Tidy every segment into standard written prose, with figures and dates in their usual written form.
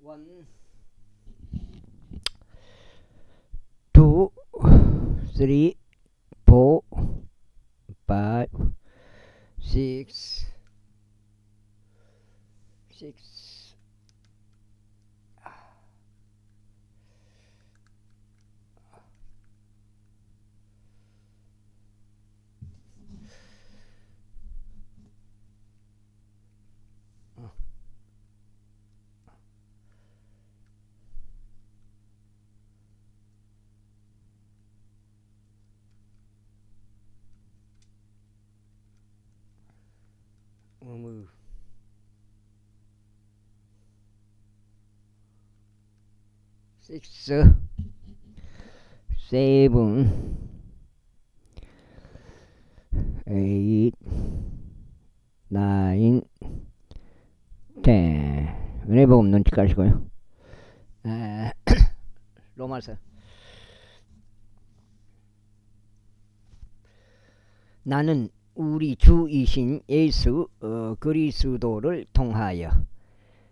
1, 2, 3, 4, 5, 6, 6. Move. 6, 7, 8, 9, 10. 은혜복음 눈치 까시고요. 로마서. 나는 우리 주이신 예수 그리스도를 통하여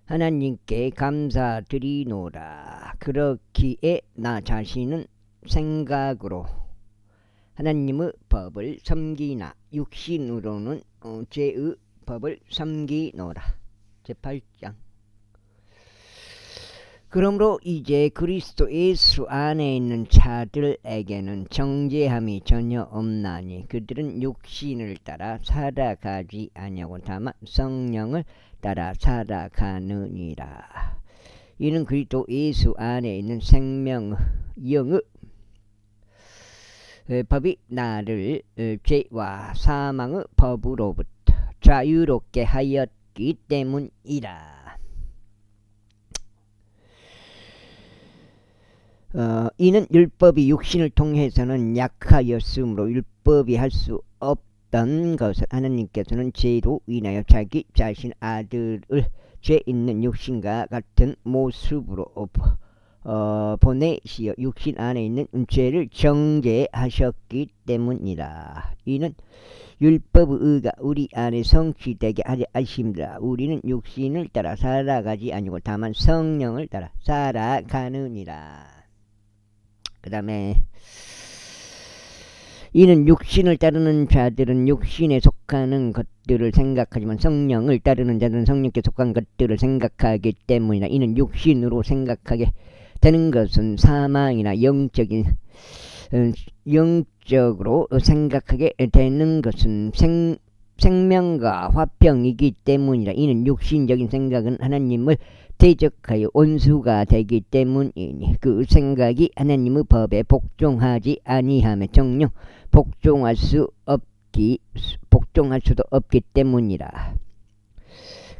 하나님께 감사드리노라. 그렇기에 나 자신은 생각으로 하나님의 법을 섬기나 육신으로는 죄의 법을 섬기노라. 제8장. 그러므로 이제 그리스도 예수 안에 있는 자들에게는 정죄함이 전혀 없나니 그들은 육신을 따라 살아가지 아니하고 다만 성령을 따라 살아가느니라. 이는 그리스도 예수 안에 있는 생명 영의 법이 나를 죄와 사망의 법으로부터 자유롭게 하였기 때문이라. 이는 율법이 육신을 통해서는 약하였으므로 율법이 할 수 없던 것을 하나님께서는 죄로 인하여 자기 자신 아들을 죄 있는 육신과 같은 모습으로 보내시어 육신 안에 있는 죄를 정죄하셨기 때문이라. 이는 율법의 의가 우리 안에 성취되게 하려 하심이라. 우리는 육신을 따라 살아가지 아니고 다만 성령을 따라 살아가느니라. 그 다음에 이는 육신을 따르는 자들은 육신에 속하는 것들을 생각하지만 성령을 따르는 자들은 성령께 속한 것들을 생각하기 때문이라. 이는 육신으로 생각하게 되는 것은 사망이나 영적으로 생각하게 되는 것은 생명과 화평이기 때문이라. 이는 육신적인 생각은 하나님을 대적하여 원수가 되기 때문이니 그 생각이 하나님의 법에 복종하지 아니하며 정녕 복종할 수도 없기 때문이라.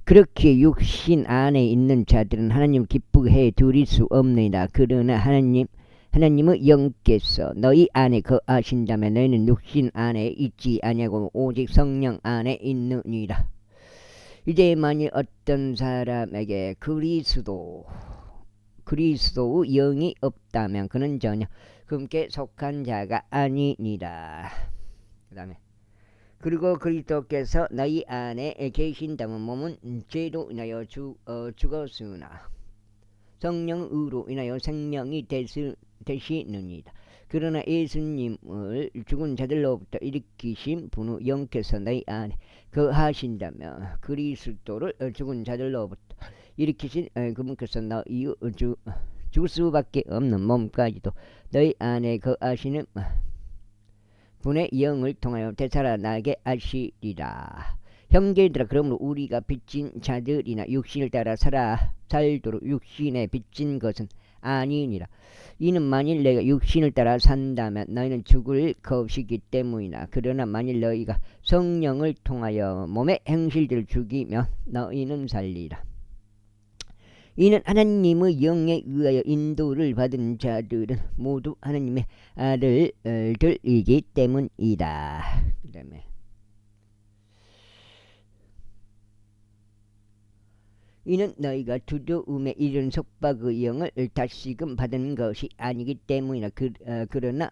그렇게 육신 안에 있는 자들은 하나님을 기쁘게 해 두릴 수 없느니라. 그러나 하나님의 영께서 너희 안에 거하신다면 너희는 육신 안에 있지 아니하고 오직 성령 안에 있느니라. 이제 만일 어떤 사람에게 그리스도의 영이 없다면 그는 전혀 그분께 속한 자가 아니니라. 그 다음에 그리고 그리스도께서 너희 안에 계신다면 몸은 죄로 인하여 죽었으나 성령 의로 인하여 생명이 되시느니라. 그러나 예수님을 죽은 자들로부터 일으키신 분의 영께서 너희 안에 거하신다면 그리스도를 죽은 자들로부터 일으키신 그분께서 너희 죽을 수밖에 없는 몸까지도 너희 안에 거하시는 분의 영을 통하여 되살아나게 하시리라. 형제들아, 그러므로 우리가 빚진 자들이나 육신을 따라 살도록 육신에 빚진 것은 아니니라. 이는 만일 내가 육신을 따라 산다면 너희는 죽을 것이기 때문이나 그러나 만일 너희가 성령을 통하여 몸의 행실들을 죽이면 너희는 살리라. 이는 하나님의 영에 의하여 인도를 받은 자들은 모두 하나님의 아들들이기 때문이다. 그 다음에 이는 너희가 두려움에 이른 속박의 영을 다시금 받은 것이 아니기 때문이라. 그러나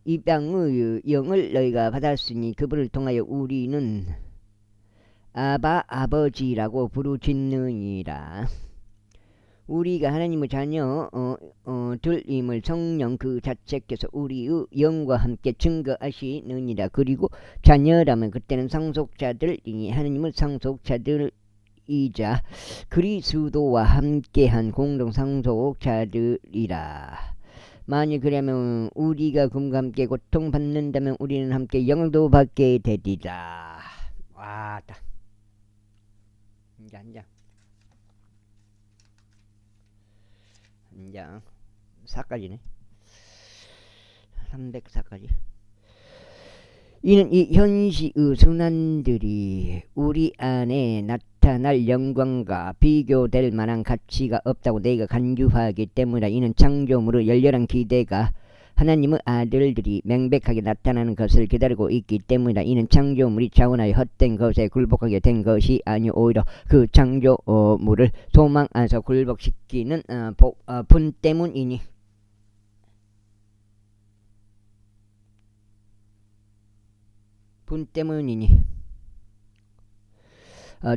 이방의 영을 너희가 받았으니 그분을 통하여 우리는 아바 아버지라고 부르짖느니라. 우리가 하나님의 자녀 들임을 성령 그 자체께서 우리의 영과 함께 증거하시느니라. 그리고 자녀라면 그때는 상속자들이니 하나님은 상속자들이자 그리스도와 함께한 공동 상속자들이라. 만일 그러면 우리가 금과 함께 고통받는다면 우리는 함께 영도 받게 되리라. 와다. 한장 4까지네. 304까지. 이는 이 현시의 순환들이 우리 안에 나타날 영광과 비교될 만한 가치가 없다고 내가 간주하기 때문이다. 이는 창조물의 열렬한 기대가 하나님의 아들들이 명백하게 나타나는 것을 기다리고 있기 때문이다. 이는 창조물이 자원하여 헛된 것에 굴복하게 된 것이 아니오 오히려 그 창조물을 소망 안에서 굴복시키는 분 때문이니.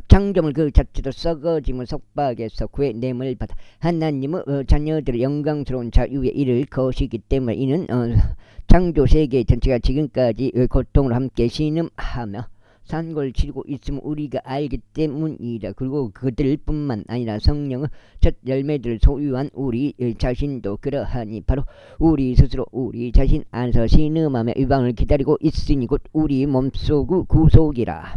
창조물 그 자체도 썩어짐을 속박에서 구해냄을 받아 하나님의 자녀들의 영광스러운 자유에 이를 것이기 때문에 이는 창조 세계 전체가 지금까지 고통을 함께 신음하며 산골 치르고 있음을 우리가 알기 때문이다. 그리고 그들뿐만 아니라 성령의 첫 열매들을 소유한 우리 자신도 그러하니 바로 우리 스스로 우리 자신 안에서 신음하며 유방을 기다리고 있으니 곧 우리 몸속의 구속이라.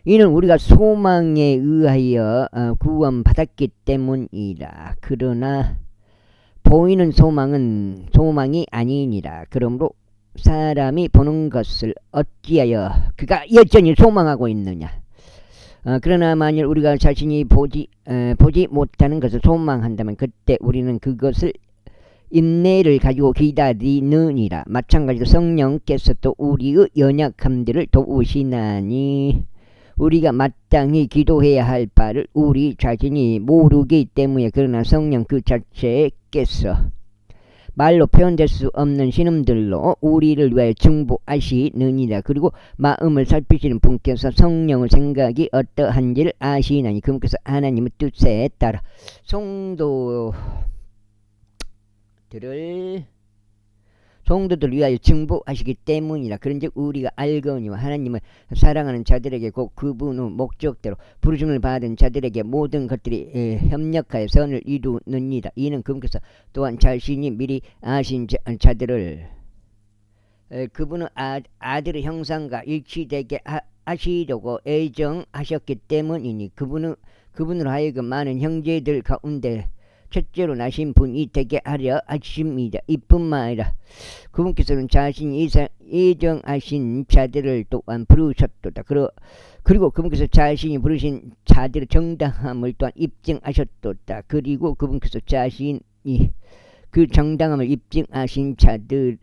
이는 우리가 소망에 의하여 구원받았기 때문이라. 그러나 보이는 소망은 소망이 아니니라. 그러므로 사람이 보는 것을 어찌하여 그가 여전히 소망하고 있느냐. 그러나 만일 우리가 자신이 보지 못하는 것을 소망한다면 그때 우리는 그것을 인내를 가지고 기다리느니라. 마찬가지로 성령께서 또 우리의 연약함들을 도우시나니 우리가 마땅히 기도해야 할 바를 우리 자신이 모르기 때문에. 그러나 성령 그 자체께서 말로 표현될 수 없는 신음들로 우리를 위하여 중보하시느니라. 그리고 마음을 살피시는 분께서 성령의 생각이 어떠한지를 아시나니 그분께서 하나님의 뜻에 따라 성도들을 위하여 증보하시기 때문이라. 그런즉 우리가 알거니와 하나님을 사랑하는 자들에게 곧 그분의 목적대로 부르심을 받은 자들에게 모든 것들이 협력하여 선을 이루느니라. 이는 그분께서 또한 자신이 미리 아신 자들을 그분의 아들의 형상과 일치되게 하시려고 애정하셨기 때문이니 그분으로 하여금 많은 형제들 가운데 첫째로 나신 분이 되게 하려 하십니다. 이뿐만 아니라 그분께서는 자신이 예정하신 자들을 또한 부르셨도다. 그리고 그분께서 자신이 부르신 자들의 정당함을 또한 입증하셨도다. 그리고 그분께서 자신이 그 정당함을 입증하신 자들을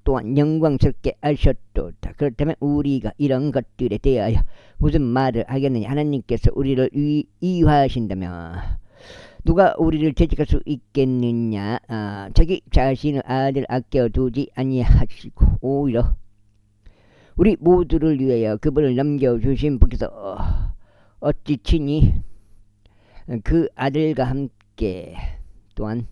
또한 영광스럽게 하셨도다. 그렇다면 우리가 이런 것들에 대하여 무슨 말을 하겠느냐. 하나님께서 우리를 이화하신다면 누가 우리를 대적할 수 있겠느냐. 자기 자신의 아들 아껴두지 아니하시고 오히려 우리 모두를 위하여 그분을 남겨주신 분께서 어찌 친히 그 아들과 함께 또한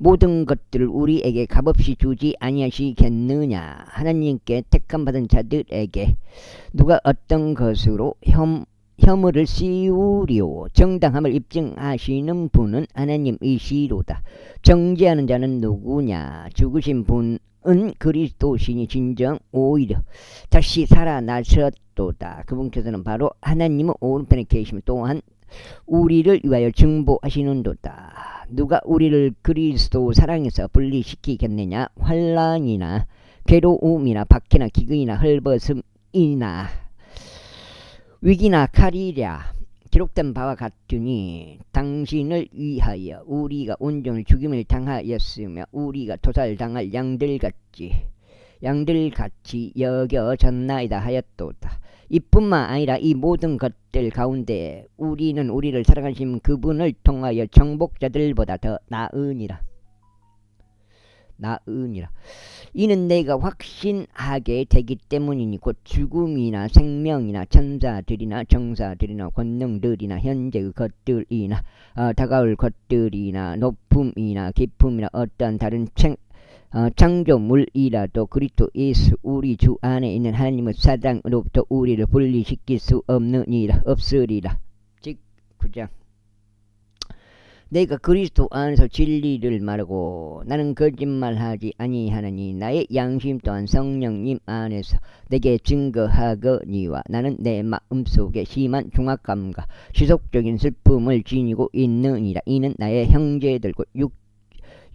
모든 것들을 우리에게 값없이 주지 아니하시겠느냐. 하나님께 택함받은 자들에게 누가 어떤 것으로 혐의를 씌우리오. 정당함을 입증하시는 분은 하나님이시로다. 정죄하는 자는 누구냐. 죽으신 분은 그리스도시니 진정 오히려 다시 살아나셨도다. 그분께서는 바로 하나님의 오른편에 계시며 또한 우리를 위하여 증보하시는도다. 누가 우리를 그리스도 사랑에서 분리시키겠느냐. 환난이나 괴로움이나 박해나 기근이나 헐벗음이나 위기나 칼이랴. 기록된 바와 같으니 당신을 위하여 우리가 온종일 죽임을 당하였으며 우리가 토살당할 양들같이 여겨졌나이다 하였도다. 이뿐만 아니라 이 모든 것들 가운데 우리는 우리를 사랑하신 그분을 통하여 정복자들보다 더 나으니라. 나으니라. 이는 내가 확신하게 되기 때문이니 곧 죽음이나 생명이나 천사들이나 정사들이나 권능들이나 현재의 것들이나 다가올 것들이나 높음이나 깊음이나 어떠한 다른 창조물이라도 그리스도 예수 우리 주 안에 있는 하나님의 사랑으로부터 우리를 분리시킬 수 없으리라. 즉 9장 내가 그리스도 안에서 진리를 말하고 나는 거짓말하지 아니하느니 나의 양심 또한 성령님 안에서 내게 증거하거니와 나는 내 마음속에 심한 중압감과 지속적인 슬픔을 지니고 있느니라. 이는 나의 형제들과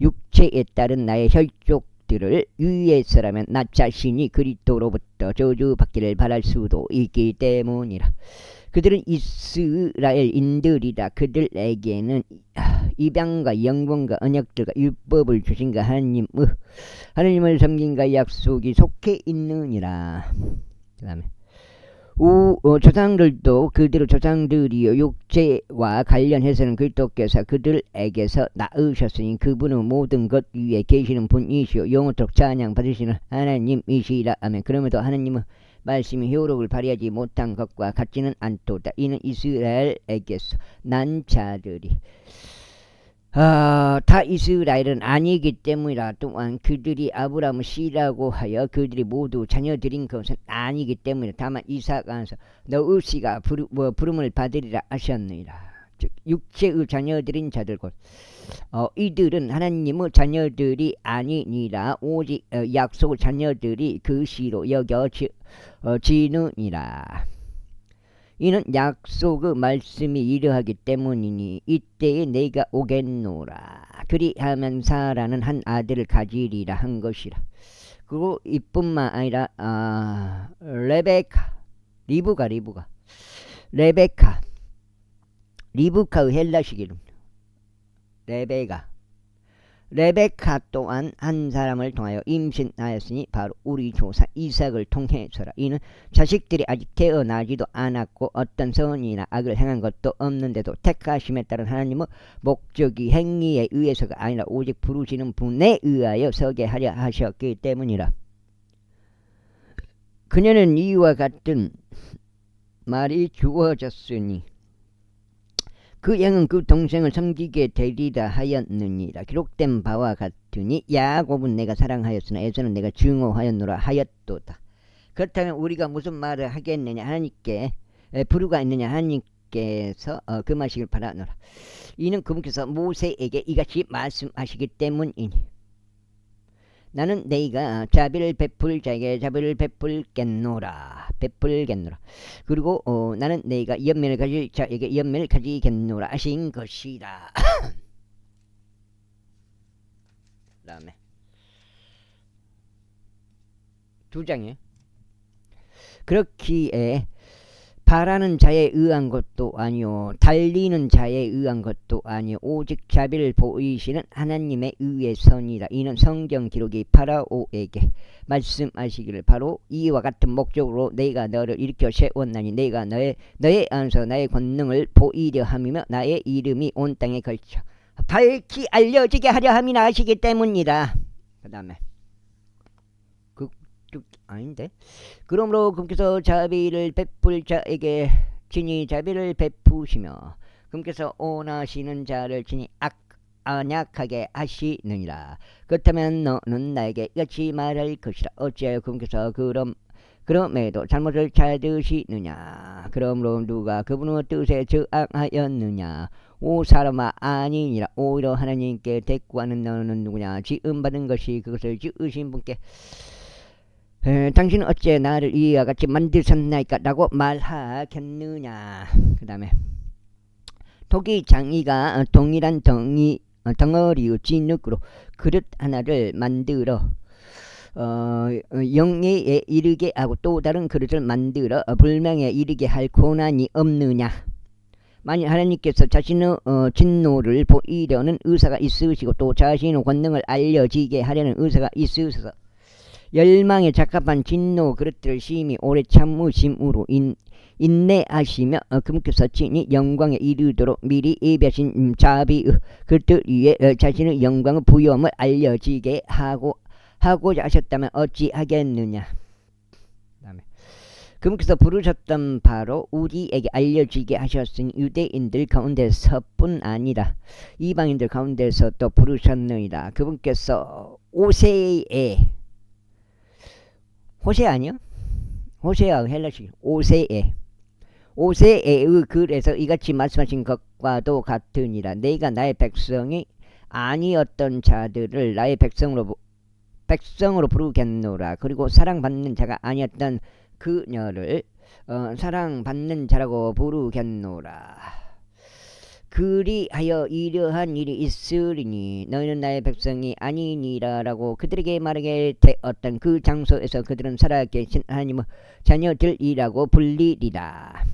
육체에 따른 나의 혈족들을 위해서라면 나 자신이 그리스도로부터 저주받기를 바랄 수도 있기 때문이라. 그들은 이스라엘인들이라. 그들에게는 입양과 영광과 언약들과 율법을 주신가 하나님을 섬긴가 약속이 속해 있느니라. 그 다음에 조상들도 그들의 조상들이요 육체와 관련해서는 그리스도께서 그들에게서 낳으셨으니 그분은 모든 것 위에 계시는 분이시요 영원토록 찬양 받으시는 하나님이시라. 아멘. 그럼에도 하나님은 말씀이 효력을 발휘하지 못한 것과 같지는 않도다. 이는 이스라엘에게서 난 자들이 다 이스라엘은 아니기 때문이라. 또한 그들이 아브라함을 씨라고 하여 그들이 모두 자녀들인 것은 아니기 때문이라. 다만 이삭 안에서 너의 씨가 부름을 받으리라 하셨느니라. 즉 육체의 자녀들인 자들 곧 이들은 하나님의 자녀들이 아니니라. 오직 약속의 자녀들이 그 씨로 여겨지느니라. 이는 약속의 말씀이 이러하기 때문이니 이때에 내가 오겠노라. 그리하면 사라는 한 아들을 가지리라 한 것이라. 그리고 이뿐만 아니라 리브카의 헬라식 이름 레베카 또한 한 사람을 통하여 임신하였으니 바로 우리 조사 이삭을 통해서라. 이는 자식들이 아직 태어나지도 않았고 어떤 선이나 악을 행한 것도 없는데도 택하심에 따른 하나님의 목적이 행위에 의해서가 아니라 오직 부르시는 분에 의하여 서게 하려 하셨기 때문이라. 그녀는 이와 같은 말이 주어졌으니 그 양은 그 동생을 섬기게 되리라 하였느니라. 기록된 바와 같으니 야곱은 내가 사랑하였으나 에서는 내가 증오하였노라 하였도다. 그렇다면 우리가 무슨 말을 하겠느냐. 하나님께 부류가 있느냐. 하나님께서 금하시길 바라노라. 이는 그분께서 모세에게 이같이 말씀하시기 때문이니 나는 내가 자비를 베풀 자에게 자비를 베풀겠노라. 그리고 나는 내가 연민을 가질 자에게 연민을 가지겠노라 하신 것이라. 그 다음에 2장에 그렇기에 바라는 자에 의한 것도 아니요 달리는 자에 의한 것도 아니요 오직 자비를 보이시는 하나님에 의해서니라. 이는 성경 기록이 파라오에게 말씀하시기를 바로 이와 같은 목적으로 내가 너를 일으켜 세웠나니 내가 너의 안에서 나의 권능을 보이려 함이며 나의 이름이 온 땅에 걸쳐 밝히 알려지게 하려 함이나 하시기 때문이라. 그 다음에 아닌데 그러므로 그분께서 자비를 베풀 자에게 친히 자비를 베푸시며 그분께서 원하시는 자를 친히 안약하게 하시느니라. 그렇다면 너는 나에게 이같이 말할 것이라. 어찌하여 그분께서 그럼에도 잘못을 찾으시느냐. 그러므로 누가 그분의 뜻에 저항하였느냐. 오 사람아 아니니라. 오히려 하나님께 대꾸하는 너는 누구냐. 지음받은 것이 그것을 지으신 분께 당신은 어째 나를 이와 같이 만드셨나이까 라고 말하겠느냐. 그 다음에 토기 장이가 동일한 덩어리의 진흙으로 그릇 하나를 만들어 영예에 이르게 하고 또 다른 그릇을 만들어 불명에 이르게 할 고난이 없느냐. 만일 하나님께서 자신의 진노를 보이려는 의사가 있으시고 또 자신의 권능을 알려지게 하려는 의사가 있으셔서 열망에 적합한 진노 그릇들을 심히 오래 참으심으로 인내하시며 그분께서 친히 영광에 이르도록 미리 예비하신 자비의 그들 위에 자신의 영광의 부요함을 알려지게 하고자 하셨다면 어찌하겠느냐. 다음에 그분께서 부르셨던 바로 우리에게 알려지게 하셨으니 유대인들 가운데서뿐 아니라 이방인들 가운데서 또 부르셨느니라. 그분께서 호세아 아니요? 호세아 헬라식 오세의 글에서 이같이 말씀하신 것과도 같으니라. 내가 나의 백성이 아니었던 자들을 나의 백성으로 부르겠노라. 그리고 사랑받는 자가 아니었던 그녀를 사랑받는 자라고 부르겠노라. 그리하여 이러한 일이 있으리니 너희는 나의 백성이 아니니라라고 그들에게 말하게 되었던 그 장소에서 그들은 살아계신 하나님의 자녀들이라고 불리리라.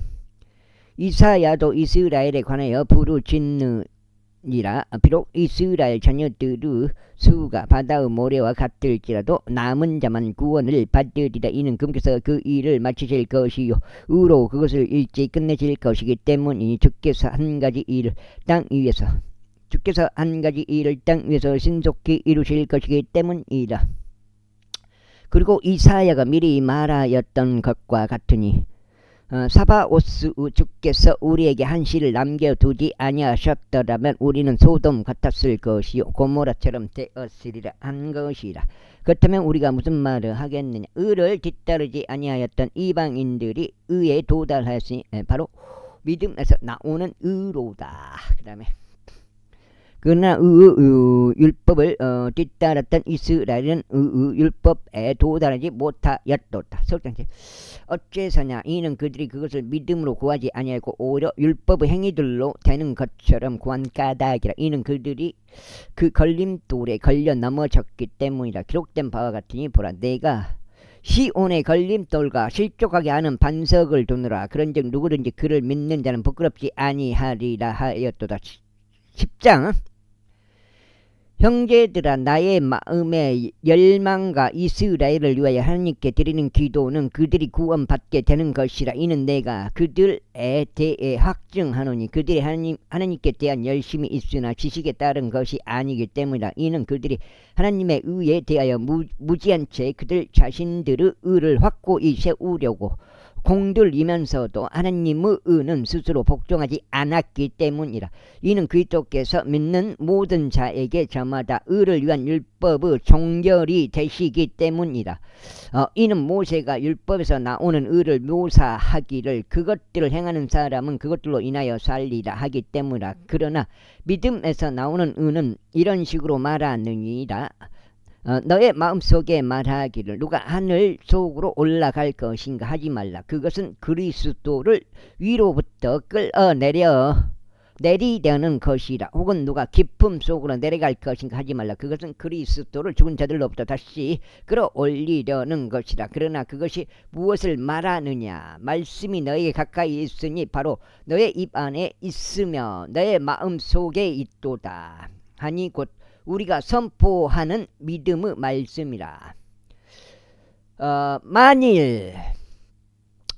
이사야도 이스라엘에 관하여 부르짖느니라. 비록 이스라엘 자녀들의 수가 바다의 모래와 같을지라도 남은 자만 구원을 받으리라. 이는 그분께서 그 일을 마치실 것이요 의로 그것을 일찍 끝내실 것이기 때문이니 주께서 한 가지 일을 땅 위에서 신속히 이루실 것이기 때문이라. 그리고 이사야가 미리 말하였던 것과 같으니 사바오스 주께서 우리에게 한 시를 남겨두지 아니하셨더라면 우리는 소돔 같았을 것이요 고모라처럼 되었으리라 한 것이라. 그렇다면 우리가 무슨 말을 하겠느냐. 의를 뒤따르지 아니하였던 이방인들이 의에 도달하였으니 바로 믿음에서 나오는 의로다. 그 다음에 그러나 율법을 뒤따랐던 이스라엘은 율법에 도달하지 못하였도다. 어째서냐. 이는 그들이 그것을 믿음으로 구하지 아니하고 오히려 율법의 행위들로 되는 것처럼 구한 까닭이라. 이는 그들이 그 걸림돌에 걸려 넘어졌기 때문이라. 기록된 바와 같으니 보라 내가 시온의 걸림돌과 실족하게 하는 반석을 두느라. 그런즉 누구든지 그를 믿는 자는 부끄럽지 아니하리라 하였도다. 10장 형제들아 나의 마음의 열망과 이스라엘을 위하여 하나님께 드리는 기도는 그들이 구원받게 되는 것이라. 이는 내가 그들에 대해 확증하노니 그들이 하나님께 대한 열심이 있으나 지식에 따른 것이 아니기 때문이라. 이는 그들이 하나님의 의에 대하여 무지한 채 그들 자신들의 의를 확고히 세우려고 공들이면서도 하나님의 의는 스스로 복종하지 않았기 때문이라. 이는 그리스도께서 믿는 모든 자에게 저마다 의를 위한 율법의 종결이 되시기 때문이라. 이는 모세가 율법에서 나오는 의를 묘사하기를 그것들을 행하는 사람은 그것들로 인하여 살리라 하기 때문이라. 그러나 믿음에서 나오는 의는 이런 식으로 말하느니라. 너의 마음속에 말하기를 누가 하늘 속으로 올라갈 것인가 하지 말라. 그것은 그리스도를 위로부터 내리려는 것이라. 혹은 누가 깊음 속으로 내려갈 것인가 하지 말라. 그것은 그리스도를 죽은 자들로부터 다시 끌어올리려는 것이라. 그러나 그것이 무엇을 말하느냐. 말씀이 너에게 가까이 있으니 바로 너의 입 안에 있으며 너의 마음 속에 있도다 하니 곧 우리가 선포하는 믿음의 말씀이라.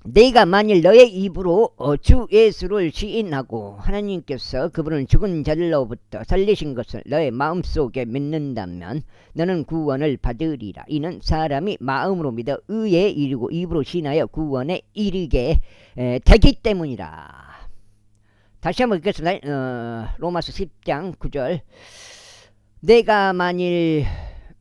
내가 만일 너의 입으로 주 예수를 시인하고 하나님께서 그분을 죽은 자들로부터 살리신 것을 너의 마음속에 믿는다면 너는 구원을 받으리라. 이는 사람이 마음으로 믿어 의에 이르고 입으로 시인하여 구원에 이르게 되기 때문이라. 다시 한번 읽겠습니다. 로마서 10장 9절 내가 만일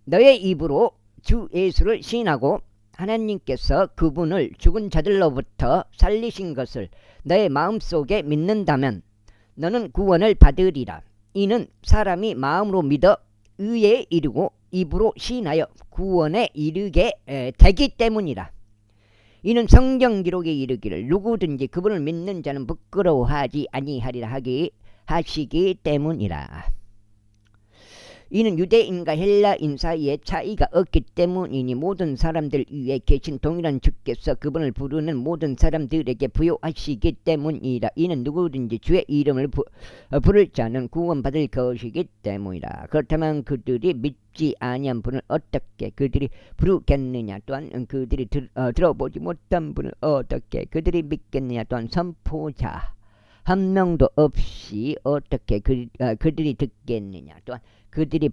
너의 입으로 주 예수를 시인하고 하나님께서 그분을 죽은 자들로부터 살리신 것을 너의 마음속에 믿는다면 너는 구원을 받으리라. 이는 사람이 마음으로 믿어 의에 이르고 입으로 시인하여 구원에 이르게 되기 때문이라. 이는 성경 기록에 이르기를 누구든지 그분을 믿는 자는 부끄러워하지 아니하리라 하시기 때문이라. 이는 유대인과 헬라인 사이에 차이가 없기 때문이니 모든 사람들 위에 계신 동일한 주께서 그분을 부르는 모든 사람들에게 부여하시기 때문이라. 이는 누구든지 주의 이름을 부를 자는 구원받을 것이기 때문이라. 그렇다면 그들이 믿지 아니한 분을 어떻게 그들이 부르겠느냐. 또한 그들이 들어보지 못한 분을 어떻게 그들이 믿겠느냐. 또한 선포자 한 명도 없이 어떻게 그들이 듣겠느냐. 또한 그들이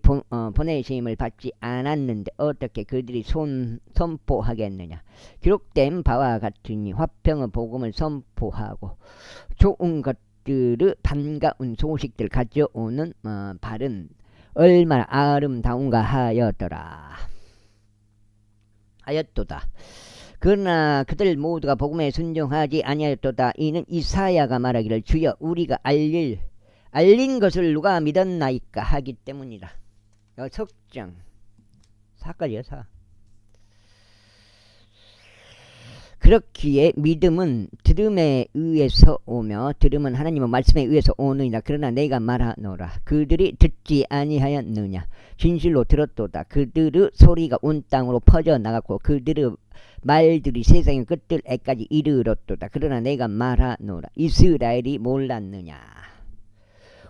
보내심을 받지 않았는데 어떻게 그들이 선포하겠느냐. 기록된 바와 같으니 화평의 복음을 선포하고 좋은 것들의 반가운 소식들 가져오는 발은 얼마나 아름다운가 하였도다. 그러나 그들 모두가 복음에 순종하지 아니하였도다. 이는 이사야가 말하기를 주여 우리가 알린 것을 누가 믿었나이까 하기 때문이라. 석장 4까지요. 4. 그렇기에 믿음은 들음에 의해서 오며 들음은 하나님의 말씀에 의해서 오느니라. 그러나 내가 말하노라 그들이 듣지 아니하였느냐. 진실로 들었도다. 그들의 소리가 온 땅으로 퍼져나갔고 그들의 말들이 세상의 끝들에까지 이르렀도다. 그러나 내가 말하노라 이스라엘이 몰랐느냐.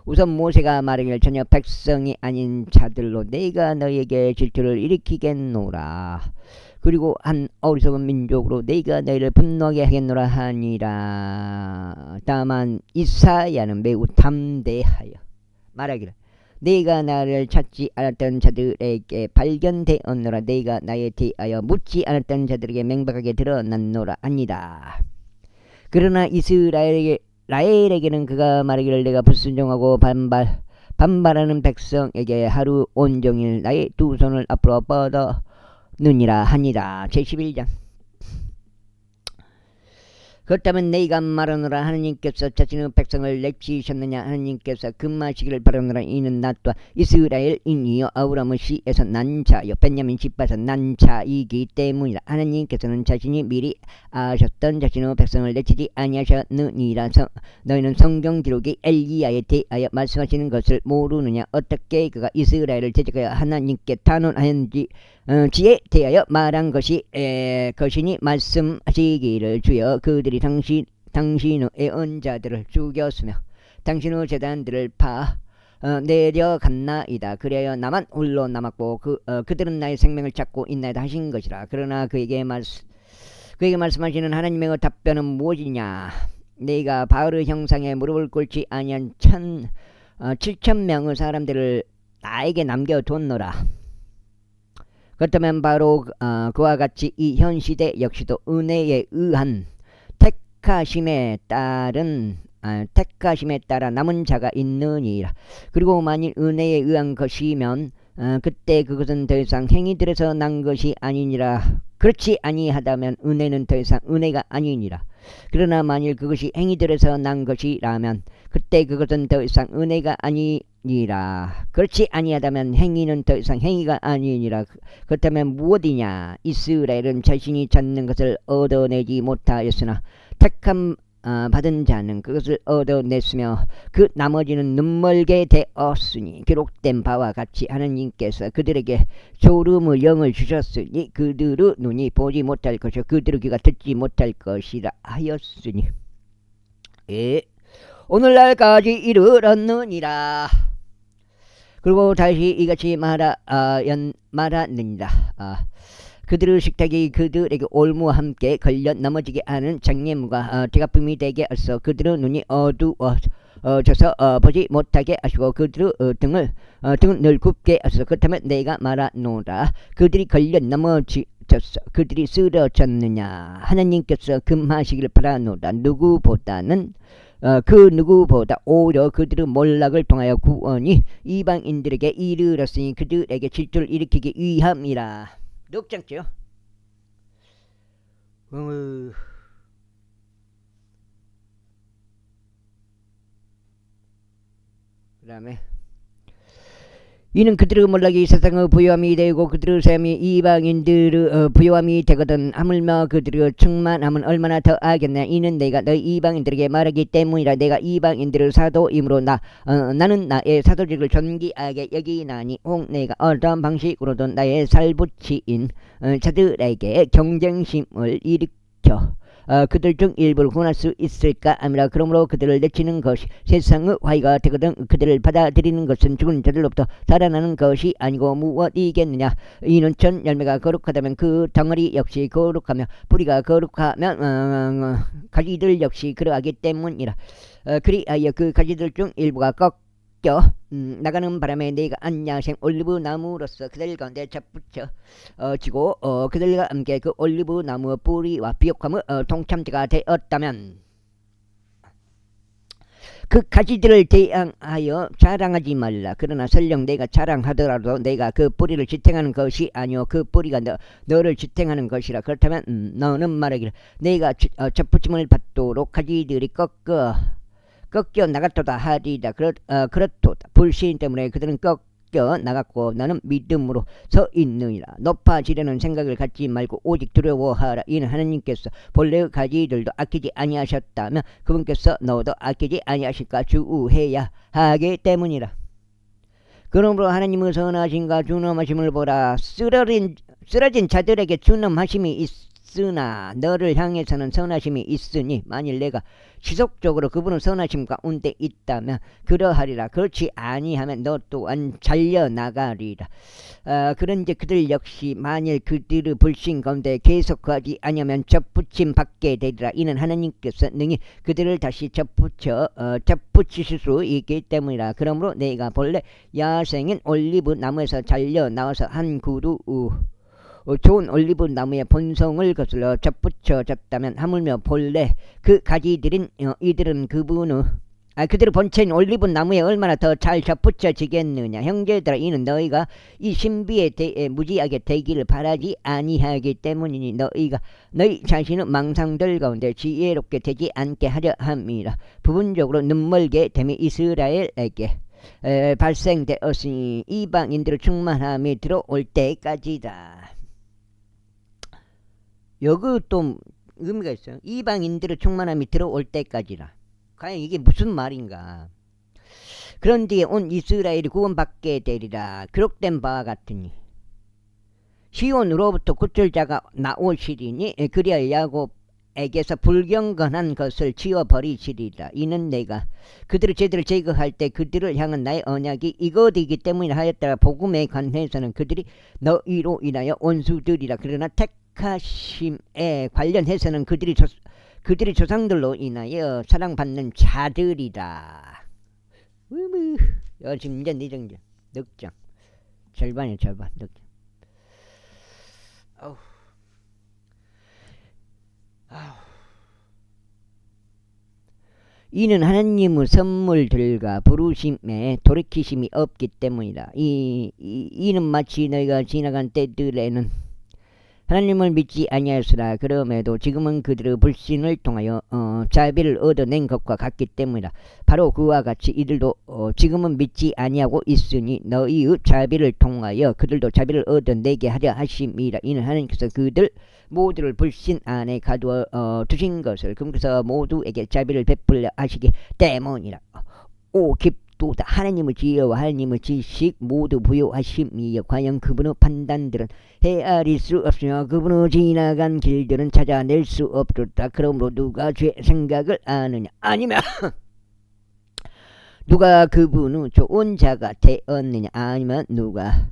우선 모세가 말하기를 전혀 백성이 아닌 자들로 내가 너에게 질투를 일으키겠노라. 그리고 한 어리석은 민족으로 내가 너희를 분노하게 하겠노라 하니라. 다만 이사야는 매우 담대하여 말하기를 내가 나를 찾지 않았던 자들에게 발견되었노라. 내가 나에 대하여 묻지 않았던 자들에게 맹박하게 드러났노라 아니다. 그러나 라헬에게는 그가 말하기를 내가 불순종하고 반발하는 백성에게 하루 온종일 나의 두 손을 앞으로 뻗어느니라 하니라. 제11장. 그렇다면 내가 말하노라 하나님께서 자신의 백성을 내치셨느냐. 하나님께서 금하시기를 바라노라. 이는 나 또한 이스라엘인이요 아브라함의 씨에서 난 자요 베냐민 집에서 난 자이기 때문이라. 하나님께서는 자신이 미리 아셨던 자신의 백성을 내치지 아니하셨느니라. 너희는 성경 기록이 엘리야에 대하여 말씀하시는 것을 모르느냐. 어떻게 그가 이스라엘을 대적하여 하나님께 탄원하였는지 지에 대하여 말한 것이니 말씀하시기를 주여 그들이 당신의 애언자들을 죽였으며 당신의 제단들을 내려갔나이다. 그래야 나만 홀로 남았고 그들은 나의 생명을 찾고 있나이다 하신 것이라. 그러나 그에게 말씀하시는 하나님의 답변은 무엇이냐. 내가 바울의 형상에 무릎을 꿇지 아니한 7,000명의 사람들을 나에게 남겨뒀노라. 그렇다면 바로 그와 같이 이 현 시대 역시도 은혜에 의한 택하심에 따라 남은 자가 있느니라. 그리고 만일 은혜에 의한 것이면 그때 그것은 더 이상 행위들에서 난 것이 아니니라. 그렇지 아니하다면 은혜는 더 이상 은혜가 아니니라. 그러나 만일 그것이 행위들에서 난 것이라면 그때 그것은 더 이상 은혜가 아니니라. 그렇지 아니하다면 행위는 더 이상 행위가 아니니라. 그렇다면 무엇이냐. 이스라엘은 자신이 찾는 것을 얻어내지 못하였으나 택함 받은 자는 그것을 얻어냈으며 그 나머지는 눈멀게 되었으니 기록된 바와 같이 하나님께서 그들에게 졸음의 영을 주셨으니 그들의 눈이 보지 못할 것이요 그들의 귀가 듣지 못할 것이라 하였으니 오늘날까지 이르렀느니라. 그리고 다시 이같이 말하느니라. 그들의 식탁이 그들에게 올무와 함께 걸려 넘어지게 하는 장애물과 대가품이 되게 하소. 그들의 눈이 어두워져서 보지 못하게 하시고 그들의 등을 늘 굽게 하소서. 그렇다면 내가 말하노라. 그들이 걸려 넘어졌어. 그들이 쓰러졌느냐. 하나님께서 금하시기를 바라노라. 그 누구보다 오히려 그들의 몰락을 통하여 구원이 이방인들에게 이르렀으니 그들에게 질투를 일으키기 위함이라. 넉장죠. 그 다음에 이는 그들의 몰락이 세상의 부요함이 되고 그들의 삶이 이방인들의 부요함이 되거든. 하물며 그들의 충만함은 얼마나 더 하겠냐. 이는 내가 너희 이방인들에게 말하기 때문이라. 내가 이방인들의 사도이므로 나는 나의 사도직을 존귀하게 여기나니 혹 내가 어떤 방식으로도 나의 살붙이인 자들에게 경쟁심을 일으켜 그들 중 일부를 구원할 수 있을까 아니라. 그러므로 그들을 내치는 것이 세상의 화의가 되거든. 그들을 받아들이는 것은 죽은 자들로부터 살아나는 것이 아니고 무엇이겠느냐. 이는 전 열매가 거룩하다면 그 덩어리 역시 거룩하며 뿌리가 거룩하면 가지들 역시 그러하기 때문이라. 그리하여 그 가지들 중 일부가 나가는 바람에 내가 안야생 올리브 나무로서 그들 가운데 접붙여 지고 그들과 함께 그 올리브 나무의 뿌리와 비옥함의 동참자가 되었다면 그 가지들을 대항하여 자랑하지 말라. 그러나 설령 내가 자랑하더라도 내가 그 뿌리를 지탱하는 것이 아니오 그 뿌리가 너를 지탱하는 것이라. 그렇다면 너는 말하기를 내가 접붙임을 받도록 가지들이 꺾여 나갔도다 하리라. 그렇도다. 불신 때문에 그들은 꺾여 나갔고 나는 믿음으로 서 있느니라. 높아지려는 생각을 갖지 말고 오직 두려워하라. 이는 하나님께서 본래의 가지들도 아끼지 아니하셨다면 그분께서 너도 아끼지 아니하실까 주의해야 하기 때문이라. 그러므로 하나님의 선하심과 준엄하심을 보라. 쓰러진 자들에게 준엄하심이 있으나 너를 향해서는 선하심이 있으니 만일 내가 지속적으로 그분의 선하심 가운데 있다면 그러하리라. 그렇지 아니하면 너 또한 잘려나가리라. 그런데 그들 역시 만일 그들의 불신 가운데 계속하지 아니하면 접붙임 받게 되리라. 이는 하나님께서 능히 그들을 다시 접붙이실 수 있기 때문이라. 그러므로 내가 본래 야생인 올리브 나무에서 잘려나와서 한 그루 좋은 올리브 나무의 본성을 거슬러 접붙여졌다면 하물며 본래 그 가지들인 이들은 그들의 본체인 올리브 나무에 얼마나 더 잘 접붙여지겠느냐. 형제들아 이는 너희가 이 신비에 대해 무지하게 되기를 바라지 아니하기 때문이니 너희 자신은 망상들 가운데 지혜롭게 되지 않게 하려 함이라. 부분적으로 눈멀게 됨이 이스라엘에게 발생되었으니 이방인들의 충만함이 들어올 때까지다. 여기 또 의미가 있어요. 이방인들의 충만함이 들어올 때까지라. 과연 이게 무슨 말인가. 그런 뒤에 온 이스라엘이 구원받게 되리라. 기록된 바와 같으니 시온으로부터 구출자가 나오시리니 그리하여 야곱에게서 불경건한 것을 지워버리시리라. 이는 내가 그들의 죄들을 제거할 때 그들을 향한 나의 언약이 이것이기 때문이라 하였다가 복음에 관해서는 그들이 너희로 인하여 원수들이라. 그러나 택하심에 관련해서는 그들이 조상들로 인하여 사랑받는 자들이다. 지금 이제 네 넉장 절반이야. 절반 넉장. 이는 하나님의 선물들과 부르심에 돌이키심이 없기 때문이다. 이는 마치 너희가 지나간 때들에는 하나님을 믿지 아니하였으나 그럼에도 지금은 그들의 불신을 통하여 자비를 얻어낸 것과 같기 때문이다. 바로 그와 같이 이들도 지금은 믿지 아니하고 있으니 너희의 자비를 통하여 그들도 자비를 얻어내게 하려 하심이라. 이는 하나님께서 그들 모두를 불신 안에 가두어 두신 것을 그분께서 모두에게 자비를 베풀려 하시기 때문이라. 오 깊도다. 하나님의 지혜와 하나님의 지식 모두 부여하심이여. 과연 그분의 판단들은 헤아릴 수 없으며 그분의 지나간 길들은 찾아낼 수 없도다. 그러므로 누가 죄 생각을 아느냐. 아니면 누가 그분의 좋은 자가 되었느냐. 아니면 누가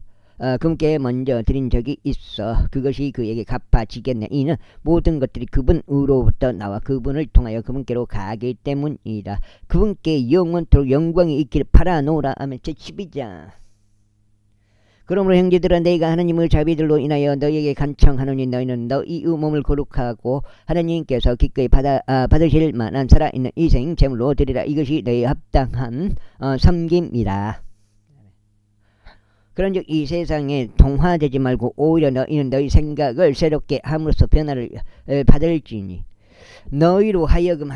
그분께 먼저 드린 적이 있어 그것이 그에게 갚아지겠네. 이는 모든 것들이 그분으로부터 나와 그분을 통하여 그분께로 가기 때문이다. 그분께 영원토록 영광이 있기를 바라노라. 하면 제12장. 그러므로 형제들아 내가 하나님의 자비들로 인하여 너희에게 간청하노니 너희는 너희의 몸을 거룩하고 하나님께서 기꺼이 받으실 만한 살아있는 이생 제물로 드리라. 이것이 너희의 합당한 섬김이라. 그런즉 이 세상에 동화되지 말고 오히려 너희는 너희 생각을 새롭게 함으로써 변화를 받을지니 너희로 하여금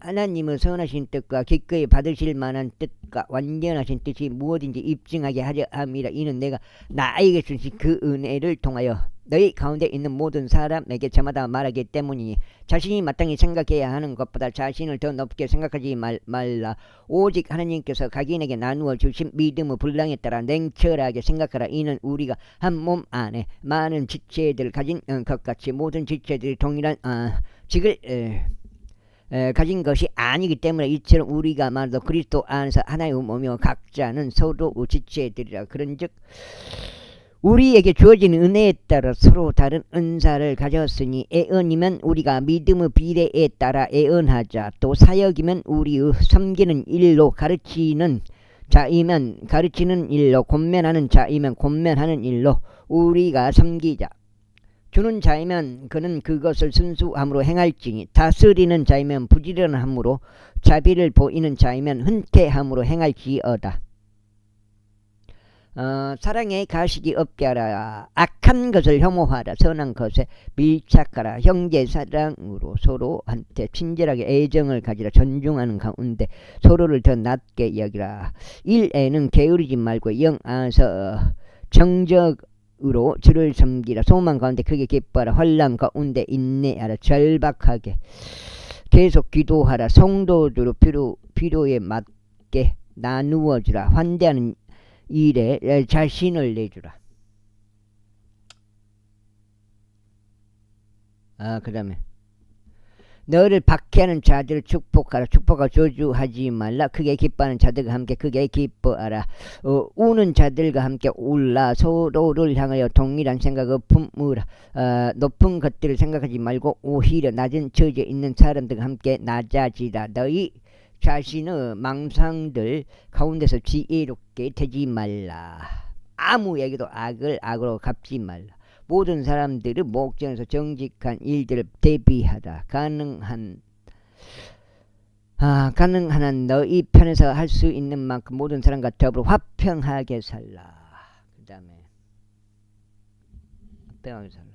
하나님의 선하신 뜻과 기꺼이 받으실 만한 뜻과 완전하신 뜻이 무엇인지 입증하게 하려 함이라. 이는 내가 나에게 주신 그 은혜를 통하여 너희 가운데 있는 모든 사람에게 저마다 말하기 때문이니 자신이 마땅히 생각해야 하는 것보다 자신을 더 높게 생각하지 말라. 오직 하나님께서 각인에게 나누어 주신 믿음의 분량에 따라 냉철하게 생각하라. 이는 우리가 한 몸 안에 많은 지체들을 가진 것 같이 모든 지체들이 동일한 직을 가진 것이 아니기 때문에 이처럼 우리가 말도 그리스도 안에서 하나의 몸이며 각자는 서로 지체들이라. 그런즉 우리에게 주어진 은혜에 따라 서로 다른 은사를 가졌으니 애언이면 우리가 믿음의 비례에 따라 애언하자. 또 사역이면 우리의 섬기는 일로, 가르치는 자이면 가르치는 일로, 권면하는 자이면 권면하는 일로 우리가 섬기자. 주는 자이면 그는 그것을 순수함으로 행할지니 다스리는 자이면 부지런함으로, 자비를 보이는 자이면 흔쾌함으로 행할지어다. 사랑에 가식이 없게 하라. 악한 것을 혐오하라. 선한 것에 밀착하라. 형제 사랑으로 서로한테 친절하게 애정을 가지라. 존중하는 가운데 서로를 더 낮게 여기라. 일에는 게으르지 말고 영 안에서 정적으로 주를 섬기라. 소망 가운데 크게 기뻐하라. 환난 가운데 인내하라. 절박하게 계속 기도하라. 성도들 필요에 맞게 나누어주라. 환대하는 일에 자신을 내주라. 그 다음에 너를 박해하는 자들을 축복하라. 축복하고 저주하지 말라. 크게 기뻐하는 자들과 함께 크게 기뻐하라. 우는 자들과 함께 울라. 서로를 향하여 동일한 생각을 품으라. 높은 것들을 생각하지 말고 오히려 낮은 처지에 있는 사람들과 함께 낮아지라. 너희 자신의 망상들 가운데서 지혜롭게 되지 말라. 아무에게도 악을 악으로 갚지 말라. 모든 사람들의 목전에서 정직한 일들을 대비하라. 가능한 한 너희 편에서 할 수 있는 만큼 모든 사람과 더불어 화평하게 살라. 그 다음에 화평하게 살라.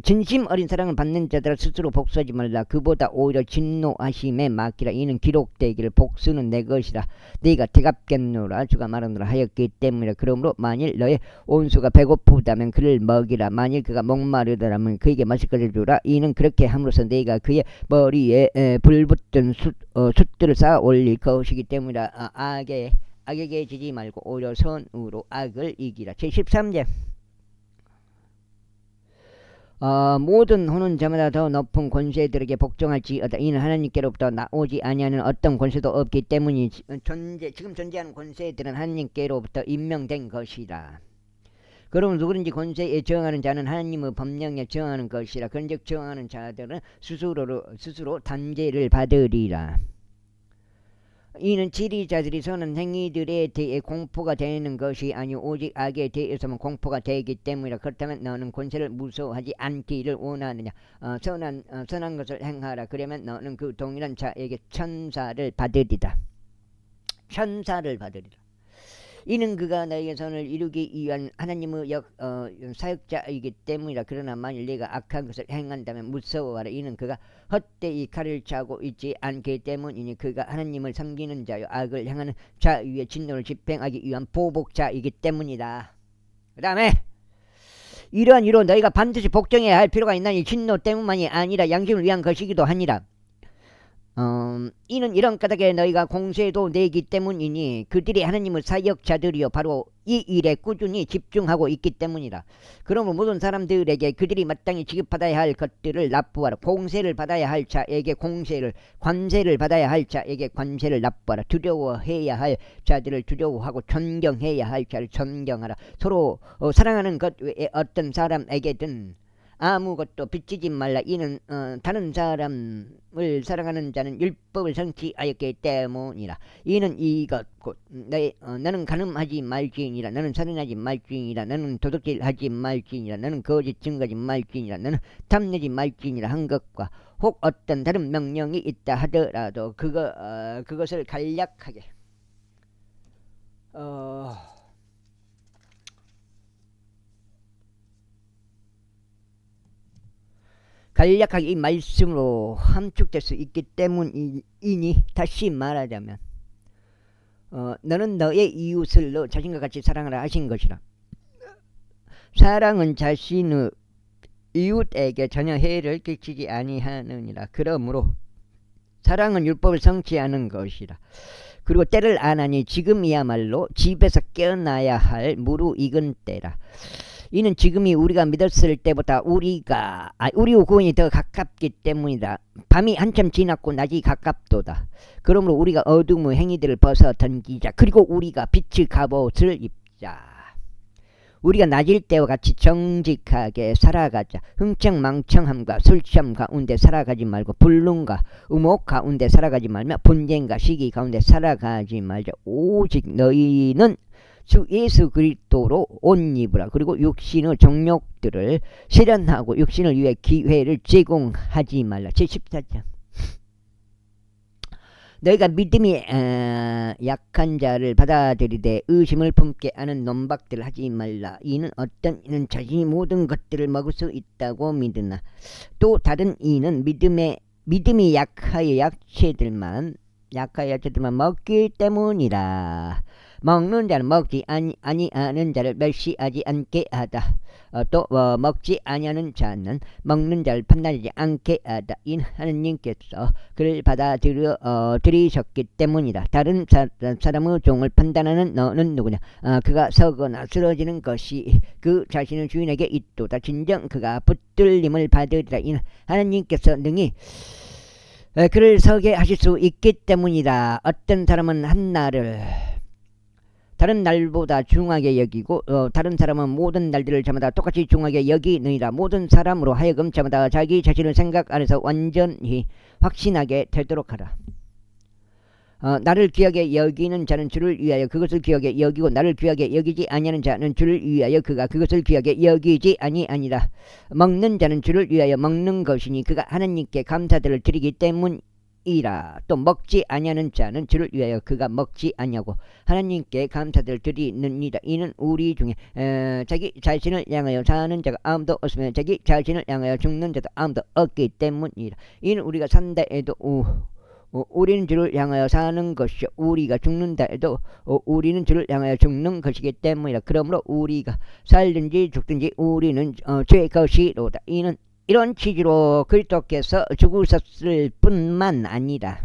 진심 어린 사랑을 받는 자들아 스스로 복수하지 말라. 그보다 오히려 진노하심에 맡기라. 이는 기록되기를 복수는 내 것이라. 네가 대갚겠노라. 주가 말하노라 하였기 때문이라. 그러므로 만일 너의 온수가 배고프다면 그를 먹이라. 만일 그가 목마르다면 그에게 마실 것을 주라. 이는 그렇게 함으로써 네가 그의 머리에 불붙은 숯들을 쌓아 올릴 것이기 때문이라. 악에게 지지 말고 오히려 선으로 악을 이기라. 제13절 모든 혼은 저마다 더 높은 권세들에게 복종할지어다. 이는 하나님께로부터 나오지 아니하는 어떤 권세도 없기 때문이 지금 존재하는 권세들은 하나님께로부터 임명된 것이다. 그럼 누구든지 권세에 저항하는 자는 하나님의 법령에 저항하는 것이라. 그런즉 저항하는 자들은 스스로 단죄를 받으리라. 이는 지리자들이 선한 행위들에 대해 공포가 되는 것이 아니오 오직 악에 대해서만 공포가 되기 때문이라. 그렇다면 너는 권세를 무서워하지 않기를 원하느냐. 선한 것을 행하라. 그러면 너는 그 동일한 자에게 천사를 받으리라. 이는 그가 너에게 선을 이루기 위한 하나님의 사역자이기 때문이라. 그러나 만일 네가 악한 것을 행한다면 무서워하라. 이는 그가 헛되이 칼을 차고 있지 않기 때문이니 그가 하나님을 섬기는 자요 악을 행하는 자 위에 진노를 집행하기 위한 보복자이기 때문이다. 그 다음에 이러한 이로 너희가 반드시 복종해야 할 필요가 있나니 진노 때문만이 아니라 양심을 위한 것이기도 하니라. 이는 이런 까닭에 너희가 공세도 내기 때문이니 그들이 하나님의 사역자들이요 바로 이 일에 꾸준히 집중하고 있기 때문이라. 그러므로 모든 사람들에게 그들이 마땅히 지급받아야 할 것들을 납부하라. 공세를 받아야 할 자에게 공세를, 관세를 받아야 할 자에게 관세를 납부하라. 두려워해야 할 자들을 두려워하고 존경해야 할 자를 존경하라. 서로 사랑하는 것 외에 어떤 사람에게든 아무것도 빚지지 말라. 이는 다른 사람을 사랑하는 자는 율법을 성취하였기 때문이라. 이는 이것 곧 너는 간음하지 말지니라. 너는 살인하지 말지니라. 너는 도둑질하지 말지니라. 너는 거짓 증거하지 말지니라. 너는 탐내지 말지니라 한 것과 혹 어떤 다른 명령이 있다 하더라도 그것을 간략하게 간략하게 이 말씀으로 함축될 수 있기 때문이니 다시 말하자면 너는 너의 이웃을 너 자신과 같이 사랑하라 하신 것이라. 사랑은 자신의 이웃에게 전혀 해를 끼치지 아니하느니라. 그러므로 사랑은 율법을 성취하는 것이라. 그리고 때를 아나니 지금이야말로 집에서 깨어나야 할 무르익은 때라. 이는 지금이 우리가 믿었을 때보다 우리 구원이 더 가깝기 때문이다. 밤이 한참 지났고 낮이 가깝도다. 그러므로 우리가 어둠의 행위들을 벗어 던지자. 그리고 우리가 빛의 갑옷을 입자. 우리가 낮일 때와 같이 정직하게 살아가자. 흥청망청함과 술취함 가운데 살아가지 말고 불능과 음혹 가운데 살아가지 말며 분쟁과 시기 가운데 살아가지 말자. 오직 너희는 주 예수 그리스도로 옷 입으라. 그리고 육신의 정욕들을 실현하고 육신을 위해 기회를 제공하지 말라. 제14장. 너희가 믿음이 약한 자를 받아들이되 의심을 품게 하는 논박들을 하지 말라. 이는 어떤 이는 자신이 모든 것들을 먹을 수 있다고 믿으나 또 다른 이는 믿음이 약하여 약체들만 먹기 때문이라. 먹는 자는 먹지 아니하는 자를 멸시하지 않게 하다. 또 먹지 아니하는 자는 먹는 자를 판단하지 않게 하다. 이는 하느님께서 그를 받아들이셨기 때문이다. 다른 사람의 종을 판단하는 너는 누구냐? 그가 서거나 쓰러지는 것이 그 자신의 주인에게 있도다. 진정 그가 붙들림을 받으리라. 이는 하느님께서 능히 그를 서게 하실 수 있기 때문이다. 어떤 사람은 한 날을 다른 날보다 중하게 여기고 다른 사람은 모든 날들을 저마다 똑같이 중하게 여기느니라. 모든 사람으로 하여금 저마다 자기 자신의 생각 안에서 완전히 확신하게 되도록 하라. 나를 귀하게 여기는 자는 주를 위하여 그것을 귀하게 여기고 나를 귀하게 여기지 아니하는 자는 주를 위하여 그가 그것을 귀하게 여기지 아니하니라. 먹는 자는 주를 위하여 먹는 것이니 그가 하나님께 감사들을 드리기 때문이라. 또 먹지 아니하는 자는 주를 위하여 그가 먹지 아니하고 하나님께 감사들을 드리느니라. 이는 우리 중에 자기 자신을 향하여 사는 자가 아무도 없으며 자기 자신을 향하여 죽는 자도 아무도 없기 때문이라. 이는 우리가 산다 해도 우리는 주를 향하여 사는 것이요 우리가 죽는다 해도 우리는 주를 향하여 죽는 것이기 때문이라. 그러므로 우리가 살든지 죽든지 우리는 죄 것이로다. 이는 이런 취지로 그리스도께서 죽으셨을 뿐만 아니라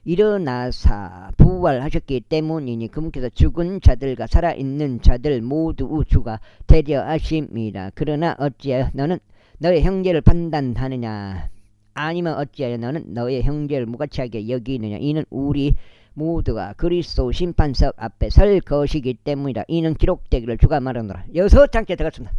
일어나사 부활하셨기 때문이니 그분께서 죽은 자들과 살아있는 자들 모두 주가 되려 하심이라. 그러나 어찌하여 너는 너의 형제를 판단하느냐? 아니면 어찌하여 너는 너의 형제를 무가치하게 여기느냐? 이는 우리 모두가 그리스도 심판석 앞에 설 것이기 때문이라. 이는 기록되기를 주가 말하노라. 6장째 들어갔습니다.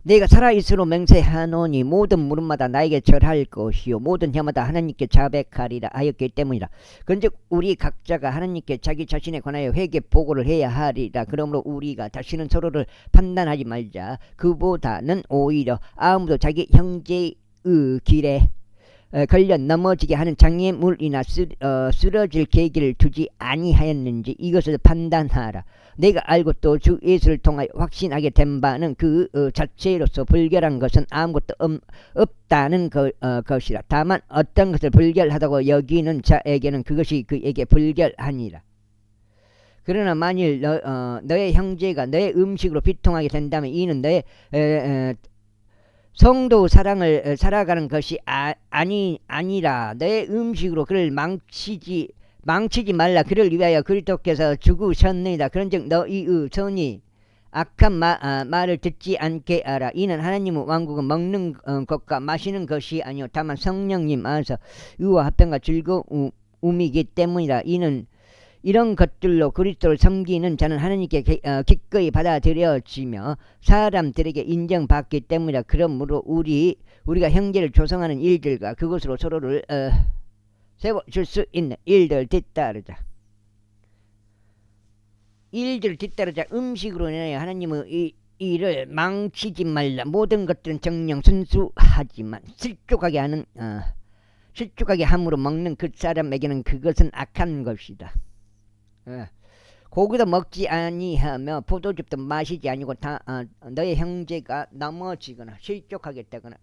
내가 살아있으로 맹세하노니 모든 무릎마다 나에게 절할 것이요 모든 혀마다 하나님께 자백하리라 하였기 때문이라. 그런즉 우리 각자가 하나님께 자기 자신에 관하여 회개 보고를 해야 하리라. 그러므로 우리가 다시는 서로를 판단하지 말자. 그보다는 오히려 아무도 자기 형제의 길에 걸려 넘어지게 하는 장애물이나 쓰러질 계기를 두지 아니하였는지 이것을 판단하라. 내가 알고 또 주 예수를 통하여 확신하게 된 바는 그 자체로서 불결한 것은 아무것도 없다는 것이라. 다만 어떤 것을 불결하다고 여기는 자에게는 그것이 그에게 불결하니라. 그러나 만일 너의 형제가 너의 음식으로 비통하게 된다면 이는 너의 성도 사랑을 살아가는 것이 아니라 너의 음식으로 그를 망치지 말라. 그를 위하여 그리스도께서 죽으셨느니라. 그런즉 너희의 손이 악한 말을 듣지 않게 하라. 이는 하나님의 왕국은 먹는 것과 마시는 것이 아니요 다만 성령님 안에서 의와 합평과 즐거움이기 때문이라. 이는 이런 것들로 그리스도를 섬기는 자는 하나님께 기꺼이 받아들여지며 사람들에게 인정받기 때문이라. 그러므로 우리가 형제를 조성하는 일들과 그것으로 서로를 세워줄 수 있는 일들 뒤따르자. 음식으로 인하여 하나님의 일을 망치지 말라. 모든 것들은 정령 순수하지만 실족하게 함으로 먹는 그 사람에게는 그것은 악한 것이다. 고기도 먹지 아니하며 포도즙도 마시지 아니고 너의 형제가 넘어지거나 실족하게 되거나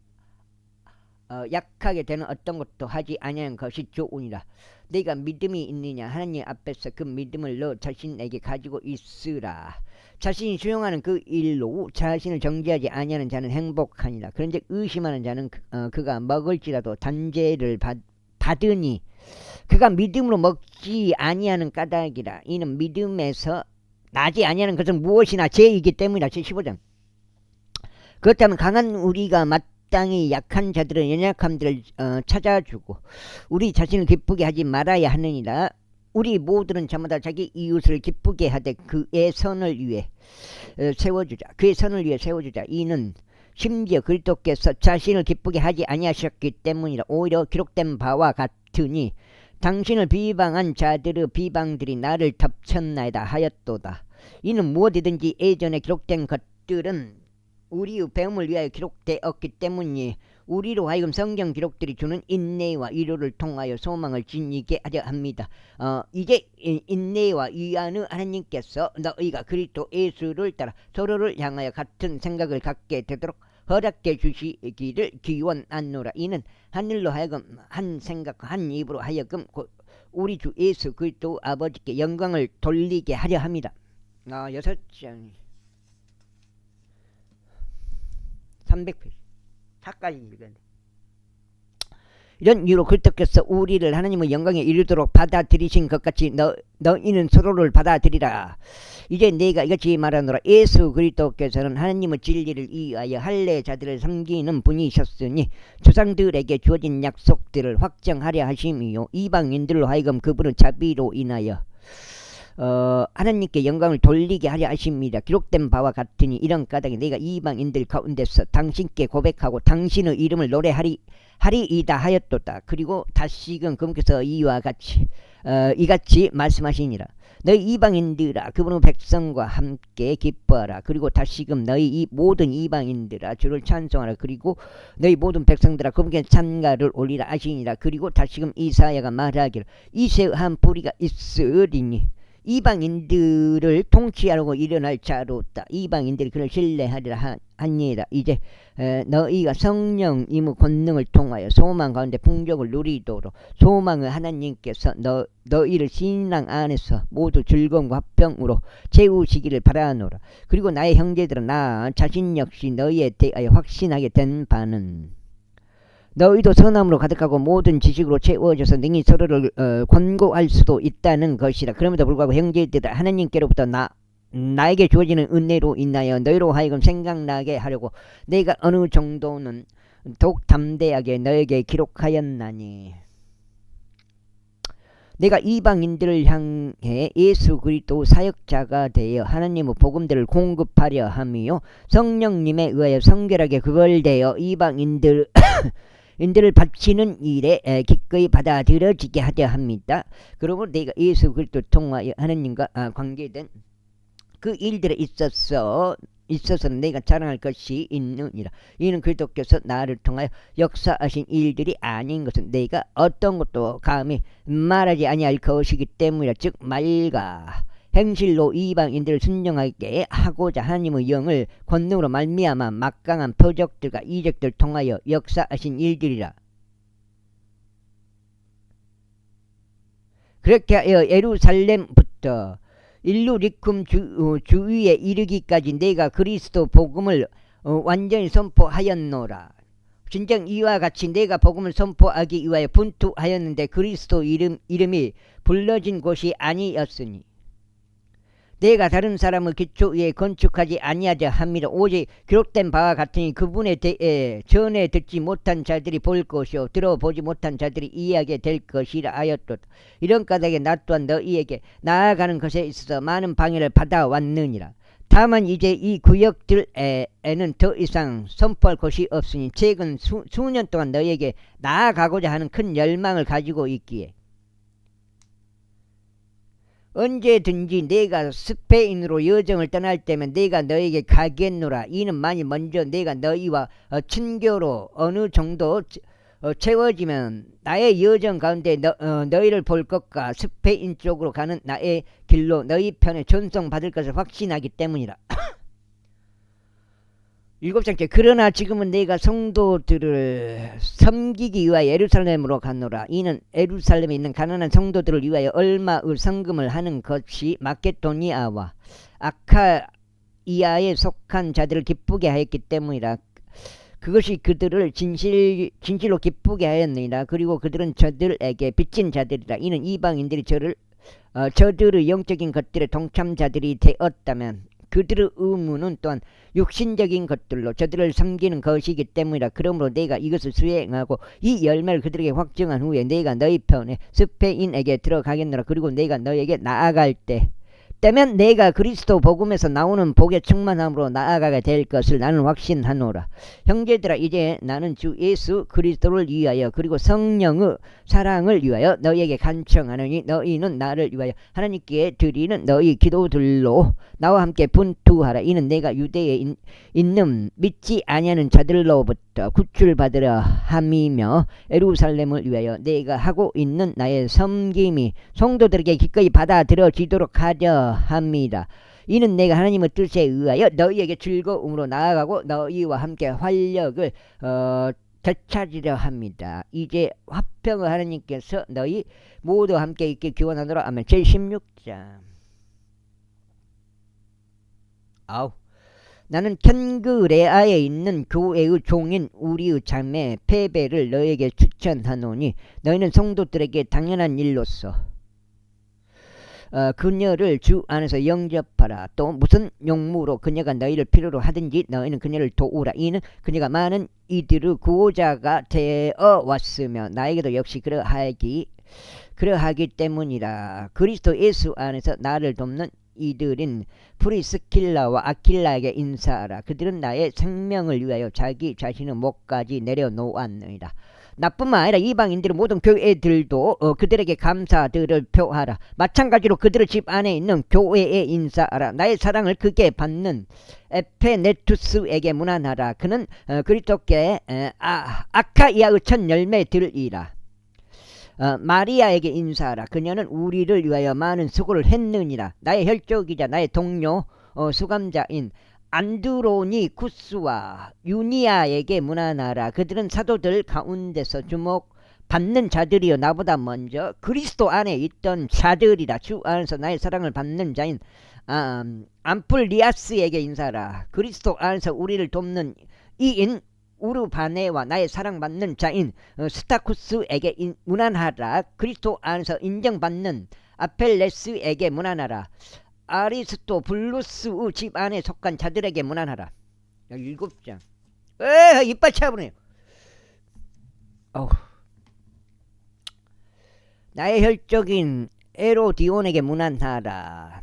약하게 되는 어떤 것도 하지 아니하는 것이 좋으니라. 네가 믿음이 있느냐 하나님 앞에서 그 믿음을 너 자신에게 가지고 있으라. 자신이 수용하는 그 일로 자신을 정죄하지 아니하는 자는 행복하니라. 그런즉 의심하는 자는 그가 먹을지라도 단죄를 받으니 그가 믿음으로 먹지 아니하는 까닭이라. 이는 믿음에서 나지 아니하는 것은 무엇이나 죄이기 때문이라. 제15장. 그렇다면 강한 우리가 마땅히 약한 자들은 연약함들을 찾아주고 우리 자신을 기쁘게 하지 말아야 하느니라. 우리 모두는 저마다 자기 이웃을 기쁘게 하되 그의 선을 위해 세워주자. 그의 선을 위해 세워주자. 이는 심지어 그리스도께서 자신을 기쁘게 하지 아니하셨기 때문이라. 오히려 기록된 바와 같으니 당신을 비방한 자들의 비방들이 나를 덮쳤나이다 하였도다. 이는 무엇이든지 예전에 기록된 것들은 우리의 배움을 위하여 기록되었기 때문이 우리로 하여금 성경 기록들이 주는 인내와 위로를 통하여 소망을 지니게 하려 합니다. 이제 인내와 위안의 하나님께서 너희가 그리스도 예수를 따라 서로를 향하여 같은 생각을 갖게 되도록 허락해 주시기를 기원하노라. 이는 하늘로 하여금 한 생각 한 입으로 하여금 우리 주 예수 그리스도 아버지께 영광을 돌리게 하려 합니다. 6장 300페이지 다까지 읽었네. 이런 이유로 그리스도께서 우리를 하나님의 영광에 이르도록 받아들이신 것 같이 너희는 서로를 받아들이라. 이제 내가 이같이 말하노라. 예수 그리스도께서는 하나님의 진리를 위하여 할례자들을 섬기는 분이셨으니 조상들에게 주어진 약속들을 확정하려 하심이요 이방인들로 하여금 그분의 자비로 인하여 하나님께 영광을 돌리게 하려 하십니다. 기록된 바와 같으니 이런 까닭에 내가 이방인들 가운데서 당신께 고백하고 당신의 이름을 노래하리이다 하였도다. 그리고 다시금 그분께서 이와 같이 이같이 말씀하시니라. 너희 이방인들아 그분의 백성과 함께 기뻐하라. 그리고 다시금 너희 이 모든 이방인들아 주를 찬송하라. 그리고 너희 모든 백성들아 그분께 찬가를 올리라 하시니라. 그리고 다시금 이사야가 말하기를 이새의 한 뿌리가 있으리니 이방인들을 통치하려고 일어날 자로다. 이방인들이 그를 신뢰하리라 하니라. 이제 너희가 성령 임의 권능을 통하여 소망 가운데 풍족을 누리도록 소망의 하나님께서 너희를 신랑 안에서 모두 즐거움과 화평으로 채우시기를 바라노라. 그리고 나의 형제들은 나 자신 역시 너희에 대하여 확신하게 된 바는 너희도 선함으로 가득하고 모든 지식으로 채워져서 능히 서로를 권고할 수도 있다는 것이라. 그럼에도 불구하고 형제들아 하나님께로부터 나에게 주어지는 은혜로 인하여 너희로 하여금 생각나게 하려고 내가 어느 정도는 더욱 담대하게 너에게 기록하였나니 내가 이방인들을 향해 예수 그리스도 사역자가 되어 하나님의 복음들을 공급하려 함이요 성령님에 의하여 성결하게 그걸 되어 이방인들을 바치는 일에 기꺼이 받아들여지게 하려 합니다. 그러므로 내가 예수 그리스도 통하여 하나님과 관계된 그 일들에 있어서는 내가 자랑할 것이 있느니라. 이는 그리스도께서 나를 통하여 역사하신 일들이 아닌 것은 내가 어떤 것도 감히 말하지 아니할 것이기 때문이라. 즉 말과 행실로 이방인들을 순종하게 하고자 하나님의 영을 권능으로 말미암아 막강한 표적들과 이적들을 통하여 역사하신 일들이라. 그렇게 하여 예루살렘부터 일루리쿰 주위에 이르기까지 내가 그리스도 복음을 완전히 선포하였노라. 진정 이와 같이 내가 복음을 선포하기 위하여 분투하였는데 그리스도 이름이 불러진 곳이 아니었으니 내가 다른 사람의 기초 위에 건축하지 아니하자 함이라. 오직 기록된 바와 같으니 그분에 대해 전에 듣지 못한 자들이 볼 것이요 들어보지 못한 자들이 이해하게 될 것이라 하였도다. 이런 까닭에 나 또한 너희에게 나아가는 것에 있어서 많은 방해를 받아왔느니라. 다만 이제 이 구역들에는 더 이상 선포할 것이 없으니 최근 수년 동안 너희에게 나아가고자 하는 큰 열망을 가지고 있기에 언제든지 내가 스페인으로 여정을 떠날 때면 내가 너에게 가겠노라. 이는 만일 먼저 내가 너희와 친교로 어느 정도 채워지면 나의 여정 가운데 너희를 볼 것과 스페인 쪽으로 가는 나의 길로 너희 편에 전송받을 것을 확신하기 때문이라. 7장째 그러나 지금은 내가 성도들을 섬기기 위하여 예루살렘으로 가노라. 이는 예루살렘에 있는 가난한 성도들을 위하여 얼마의 성금을 하는 것이 마케도니아와 아카이아에 속한 자들을 기쁘게 하였기 때문이라. 그것이 그들을 진실로 기쁘게 하였느니라. 그리고 그들은 저들에게 빚진 자들이라. 이는 이방인들이 저들의 영적인 것들의 동참자들이 되었다면 그들의 의무는 또한 육신적인 것들로 저들을 섬기는 것이기 때문이라. 그러므로 내가 이것을 수행하고 이 열매를 그들에게 확증한 후에 내가 너희 편에 스페인에게 들어가겠노라. 그리고 내가 너에게 나아갈 때면 내가 그리스도 복음에서 나오는 복의 충만함으로 나아가게 될 것을 나는 확신하노라. 형제들아, 이제 나는 주 예수 그리스도를 위하여 그리고 성령의 사랑을 위하여 너희에게 간청하노니 너희는 나를 위하여 하나님께 드리는 너희 기도들로 나와 함께 분투하라. 이는 내가 유대에 있는 믿지 아니하는 자들로부터 구출받으려 함이며 예루살렘을 위하여 내가 하고 있는 나의 섬김이 성도들에게 기꺼이 받아들여지도록 하려 합니다. 이는 내가 하나님의 뜻에 의하여 너희에게 즐거움으로 나아가고 너희와 함께 활력을 되찾으려 합니다. 이제 화평의 하나님께서 너희 모두 함께 있게 기원하노라. 아멘. 제16장. 나는 켄그레아에 있는 교회의 종인 우리의 자매 페베를 너에게 추천하노니 너희는 성도들에게 당연한 일로서 그녀를 주 안에서 영접하라. 또 무슨 용무로 그녀가 너희를 필요로 하든지 너희는 그녀를 도우라. 이는 그녀가 많은 이들의 구호자가 되어 왔으며 나에게도 역시 그러하기 때문이라. 그리스도 예수 안에서 나를 돕는 이들인 프리스킬라와 아킬라에게 인사하라. 그들은 나의 생명을 위하여 자기 자신의 목까지 내려놓았느니라. 나뿐만 아니라 이방인들의 모든 교회들도 그들에게 감사들을 표하라. 마찬가지로 그들의 집 안에 있는 교회에 인사하라. 나의 사랑을 크게 받는 에페네투스에게 문안하라. 그는 그리스도께 아카이아의 첫 열매들이라. 마리아에게 인사하라. 그녀는 우리를 위하여 많은 수고를 했느니라. 나의 혈족이자 나의 동료 수감자인 안드로니쿠스와 유니아에게 문안하라. 그들은 사도들 가운데서 주목받는 자들이요 나보다 먼저 그리스도 안에 있던 자들이라. 주 안에서 나의 사랑을 받는 자인 암플리아스에게 인사하라. 그리스도 안에서 우리를 돕는 이인 우르바네와 나의 사랑받는 자인 스타쿠스에게 문안하라. 그리스도 안에서 인정받는 아펠레스에게 문안하라. 아리스토블루스의 집 안에 속한 자들에게 문안하라. 7장. 이빨 차버리네요. 나의 혈족인 에로디온에게 문안하라.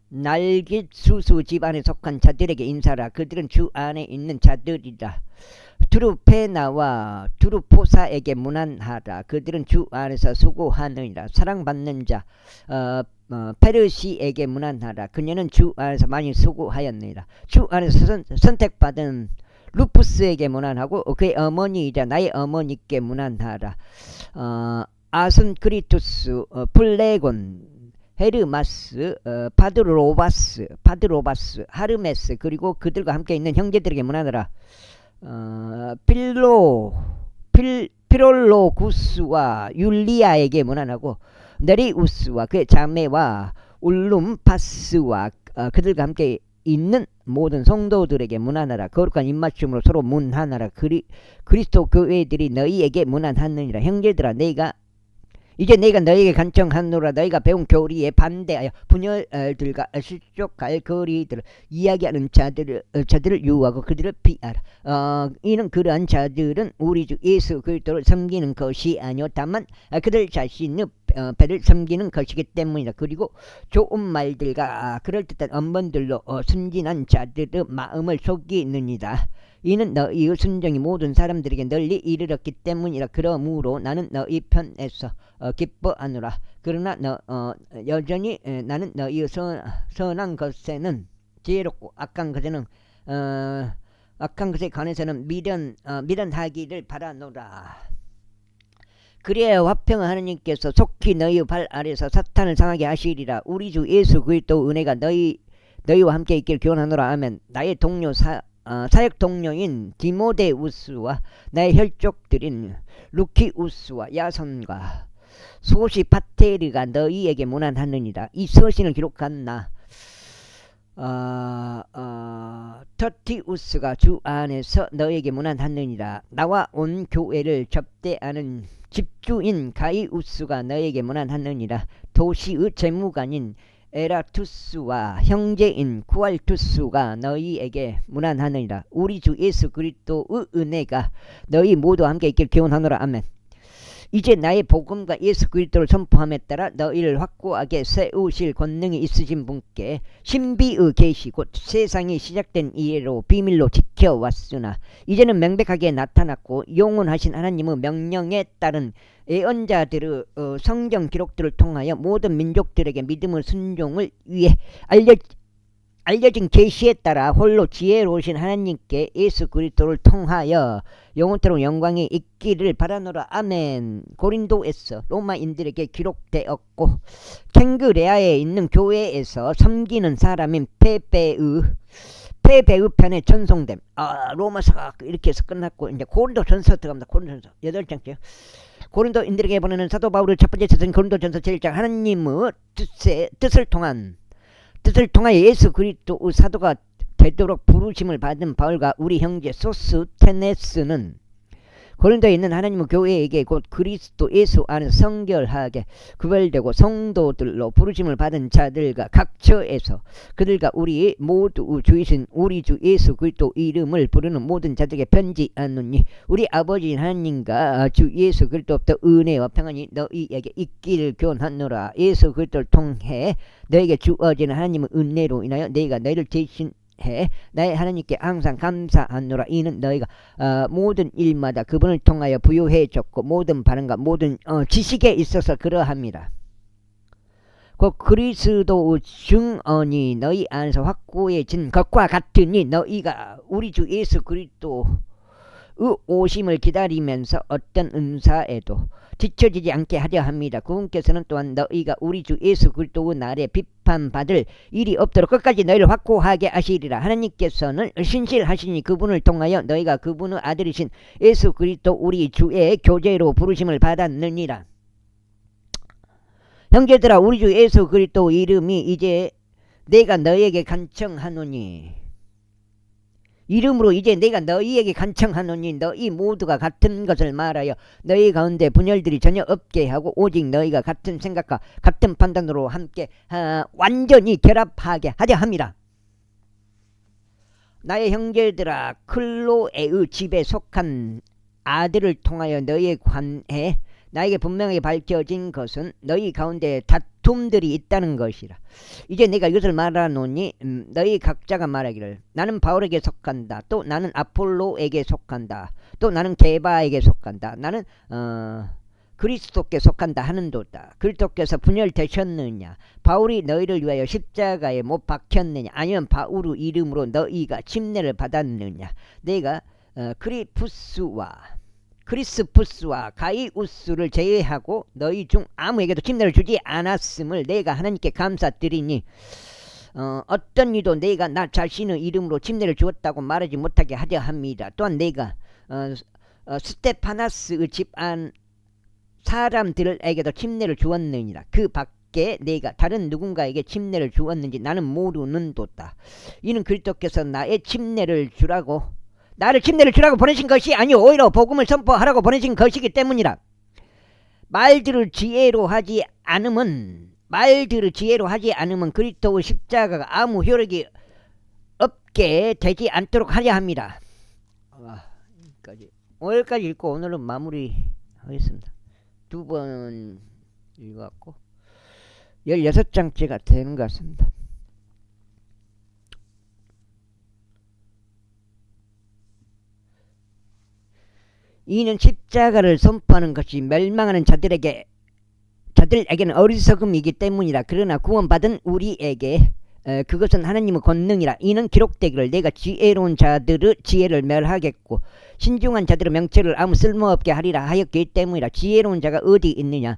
날깃수수 집 안에 속한 자들에게 인사하라. 그들은 주 안에 있는 자들이다. 두루페나와 두루포사에게 문안하라. 그들은 주 안에서 수고하느니라. 사랑받는 자 페르시에게 문안하라. 그녀는 주 안에서 많이 수고하였느니라. 주 안에서 선택받은 루푸스에게 문안하고 그의 어머니이자 나의 어머니께 문안하라. 아순크리투스 플레곤 헤르마스 파드로바스 하르메스 그리고 그들과 함께 있는 형제들에게 문안하라. 피롤로구스와 율리아에게 문안하고 네리우스와 그의 자매와 울룸파스와 그들과 함께 있는 모든 성도들에게 문안하라. 거룩한 입맞춤으로 서로 문안하라. 그리스도 교회들이 너희에게 문안하느니라. 형제들아, 이제 내가 너희에게 간청하노라. 너희가 배운 교리에 반대하여 분열들과 실족할 거리들을 이야기하는 자들을 유하고 그들을 피하라. 이는 그러한 자들은 우리 주 예수 그리스도를 섬기는 것이 아니요 다만 그들 자신의 배를 섬기는 것이기 때문이다. 그리고 좋은 말들과 그럴듯한 언변들로 순진한 자들의 마음을 속이느니라. 이는 너희의 순종이 모든 사람들에게 널리 이르렀기 때문이라. 그러므로 나는 너희 편에서 기뻐하노라. 그러나 여전히 나는 너희의 선한 것에는 지혜롭고 악한 것에 관해서는 미련하기를 바라노라. 그래야 화평한 하느님께서 속히 너희 발 아래서 사탄을 상하게 하시리라. 우리 주 예수 그리스도 은혜가 너희와 함께 있기를 기원하노라. 아멘. 나의 동료 사역 동료인 디모데우스와 나의 혈족들인 루키우스와 야손과 소시파테르가 너희에게 문안하느니라. 이 서신을 기록한 나 터티우스가 주 안에서 너에게 문안하느니라. 나와 온 교회를 접대하는 집주인 가이우스가 너에게 문안하느니라. 도시의 재무관인 에라투스와 형제인 쿠알투스가 너희에게 문안하느니라. 우리 주 예수 그리스도의 은혜가 너희 모두와 함께 있길 기원하노라. 아멘. 이제 나의 복음과 예수 그리스도를 선포함에 따라 너희를 확고하게 세우실 권능이 있으신 분께 신비의 계시 곧 세상이 시작된 이래로 비밀로 지켜왔으나 이제는 명백하게 나타났고 영원하신 하나님의 명령에 따른 예언자들의 성경 기록들을 통하여 모든 민족들에게 믿음의 순종을 위해 알려진 계시에 따라 홀로 지혜로우신 하나님께 예수 그리스도를 통하여 영원토록 영광이 있기를 바라노라. 아멘. 고린도에서 로마인들에게 기록되었고 캥그레아에 있는 교회에서 섬기는 사람인 페베의 편에 전송됨. 로마서가 이렇게 해서 끝났고 이제 고린도전서 들어갑니다. 고린도전서 8장째요. 고린도인들에게 보내는 사도 바울의 첫 번째 서신 고린도전서 7장. 하나님의 뜻을 통하여 예수 그리스도의 사도가 되도록 부르심을 받은 바울과 우리 형제 소스테네스는 고린도에 있는 하나님의 교회에게 곧 그리스도 예수 안에서 성결하게 구별되고 성도들로 부르심을 받은 자들과 각처에서 그들과 우리 모두 주이신 우리 주 예수 그리스도 이름을 부르는 모든 자들에게 편지하노니 우리 아버지 하나님과 주 예수 그리스도부터 은혜와 평안이 너희에게 있기를 기원하노라. 예수 그리스도를 통해 너에게 주어지는 하나님의 은혜로 인하여 너희가 너희를 대신해 나의 하나님께 항상 감사하노라. 이는 너희가 모든 일마다 그분을 통하여 부유해졌고 모든 바람과 모든 지식에 있어서 그러합니다. 곧 그리스도의 증언이 너희 안에서 확고해진 것과 같으니 너희가 우리 주 예수 그리스도의 오심을 기다리면서 어떤 은사에도 지쳐지지 않게 하려 합니다. 그분께서는 또한 너희가 우리 주 예수 그리스도의 날에 비판받을 일이 없도록 끝까지 너희를 확고하게 하시리라. 하나님께서는 신실하시니 그분을 통하여 너희가 그분의 아들이신 예수 그리스도 우리 주의 교제로 부르심을 받았느니라. 형제들아, 우리 주 예수 그리스도 이름이 이제 내가 너희에게 간청하노니 이름으로 이제 내가 너희에게 간청하노니 너희 모두가 같은 것을 말하여 너희 가운데 분열들이 전혀 없게 하고 오직 너희가 같은 생각과 같은 판단으로 함께 완전히 결합하게 하려 함이라. 나의 형제들아, 클로에의 집에 속한 아들을 통하여 너희의 관해 나에게 분명하게 밝혀진 것은 너희 가운데 다툼들이 있다는 것이라. 이제 내가 이것을 말하노니 너희 각자가 말하기를 나는 바울에게 속한다, 또 나는 아폴로에게 속한다, 또 나는 게바에게 속한다, 나는 그리스도께 속한다 하는도다. 그리스도께서 분열되셨느냐? 바울이 너희를 위하여 십자가에 못 박혔느냐? 아니면 바울의 이름으로 너희가 침례를 받았느냐? 내가 크리스푸스와 가이우스를 제외하고 너희 중 아무에게도 침례를 주지 않았음을 내가 하나님께 감사드리니 어떤 이도 내가 나 자신의 이름으로 침례를 주었다고 말하지 못하게 하려 합니다. 또한 내가 스테파나스의 집안 사람들에게도 침례를 주었느니라. 그 밖에 내가 다른 누군가에게 침례를 주었는지 나는 모르는도다. 이는 그리스도께서 나를 침례를 주라고 보내신 것이 아니오 오히려 복음을 선포하라고 보내신 것이기 때문이라. 말들을 지혜로 하지 않으면 그리스도의 십자가가 아무 효력이 없게 되지 않도록 하려 합니다. 오늘까지 읽고 오늘은 마무리하겠습니다. 2번 읽었고 16장째가 되는 것 같습니다. 이는 십자가를 선포하는 것이 멸망하는 자들에게는 어리석음이기 때문이라. 그러나 구원받은 우리에게 그것은 하나님의 권능이라. 이는 기록되기를 내가 지혜로운 자들의 지혜를 멸하겠고 신중한 자들의 명철을 아무 쓸모없게 하리라 하였기 때문이라. 지혜로운 자가 어디 있느냐?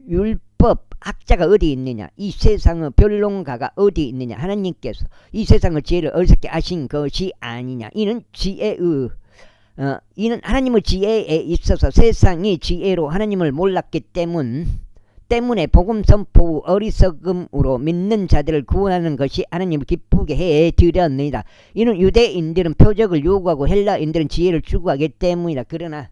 율법 학자가 어디 있느냐? 이 세상의 변론가가 어디 있느냐? 하나님께서 이 세상의 지혜를 어리석게 하신 것이 아니냐? 이는 이는 하나님의 지혜에 있어서 세상이 지혜로 하나님을 몰랐기 때문에 복음 선포 어리석음으로 믿는 자들을 구원하는 것이 하나님을 기쁘게 해 드렸느니라. 이는 유대인들은 표적을 요구하고 헬라인들은 지혜를 추구하기 때문이라. 그러나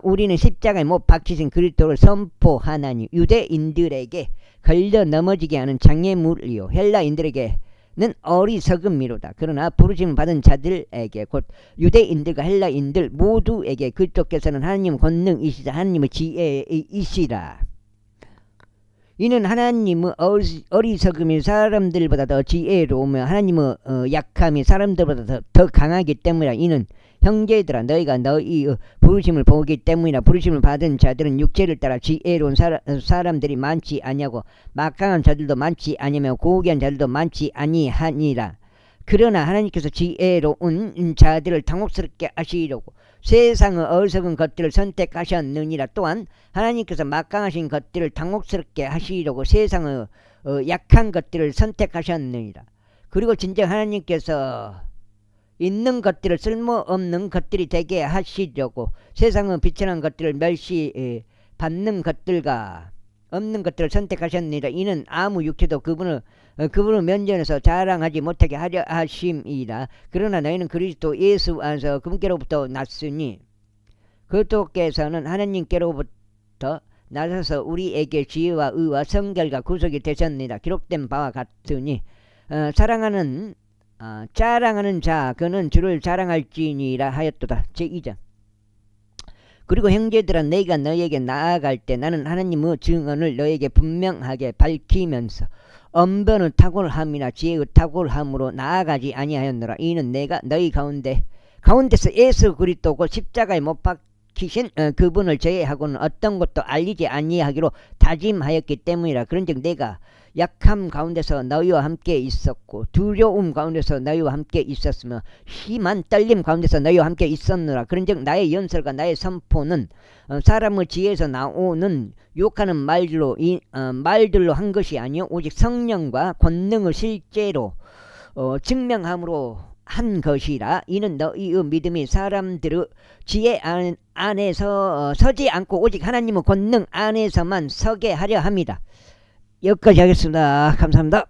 우리는 십자가에 못 박히신 그리스도를 선포하나니 유대인들에게 걸려 넘어지게 하는 장애물이요 헬라인들에게는 어리석음이로다. 그러나 부르심을 받은 자들에게 곧 유대인들과 헬라인들 모두에게 그리스도께서는 하나님의 권능이시자 하나님의 지혜이시라. 이는 하나님의 어리석음이 사람들보다 더 지혜로우며 하나님의 약함이 사람들보다 더 강하기 때문이라. 이는 형제들아 너희가 너희의 부르심을 보기 때문이라. 부르심을 받은 자들은 육체를 따라 지혜로운 사람들이 많지 아니하고 막강한 자들도 많지 아니하며 고귀한 자들도 많지 아니하니라. 그러나 하나님께서 지혜로운 자들을 당혹스럽게 하시려고 세상의 어리석은 것들을 선택하셨느니라. 또한 하나님께서 막강하신 것들을 당혹스럽게 하시려고 세상의 약한 것들을 선택하셨느니라. 그리고 진정 하나님께서 있는 것들을 쓸모없는 것들이 되게 하시려고 세상의 비천한 것들을 멸시받는 것들과 없는 것들을 선택하셨느니라. 이는 아무 육체도 그분을 면전에서 자랑하지 못하게 하려 하심이라. 그러나 너희는 그리스도 예수 안에서 그분께로부터 났으니 그리스도께서는 하나님께로부터 나서서 우리에게 지혜와 의와 성결과 구속이 되셨느니라. 기록된 바와 같으니 자랑하는 자 그는 주를 자랑할지니라 하였도다. 제2장. 그리고 형제들아 내가 너희에게 나아갈 때 나는 하나님의 증언을 너희에게 분명하게 밝히면서 언변의 탁월함이나 지혜의 탁월함으로 나아가지 아니하였노라. 이는 내가 너희 가운데서 예수 그리스도고 십자가에 못 박히신 그분을 제외하고는 어떤 것도 알리지 아니하기로 다짐하였기 때문이라. 그런즉 내가 약함 가운데서 너희와 함께 있었고 두려움 가운데서 너희와 함께 있었으며 심한 떨림 가운데서 너희와 함께 있었느라. 그런즉 나의 연설과 나의 선포는 사람의 지혜에서 나오는 욕하는 말들로 한 것이 아니요 오직 성령과 권능을 실제로 증명함으로 한 것이라. 이는 너희의 믿음이 사람들의 지혜 안에서 서지 않고 오직 하나님의 권능 안에서만 서게 하려 합니다. 여기까지 하겠습니다. 감사합니다.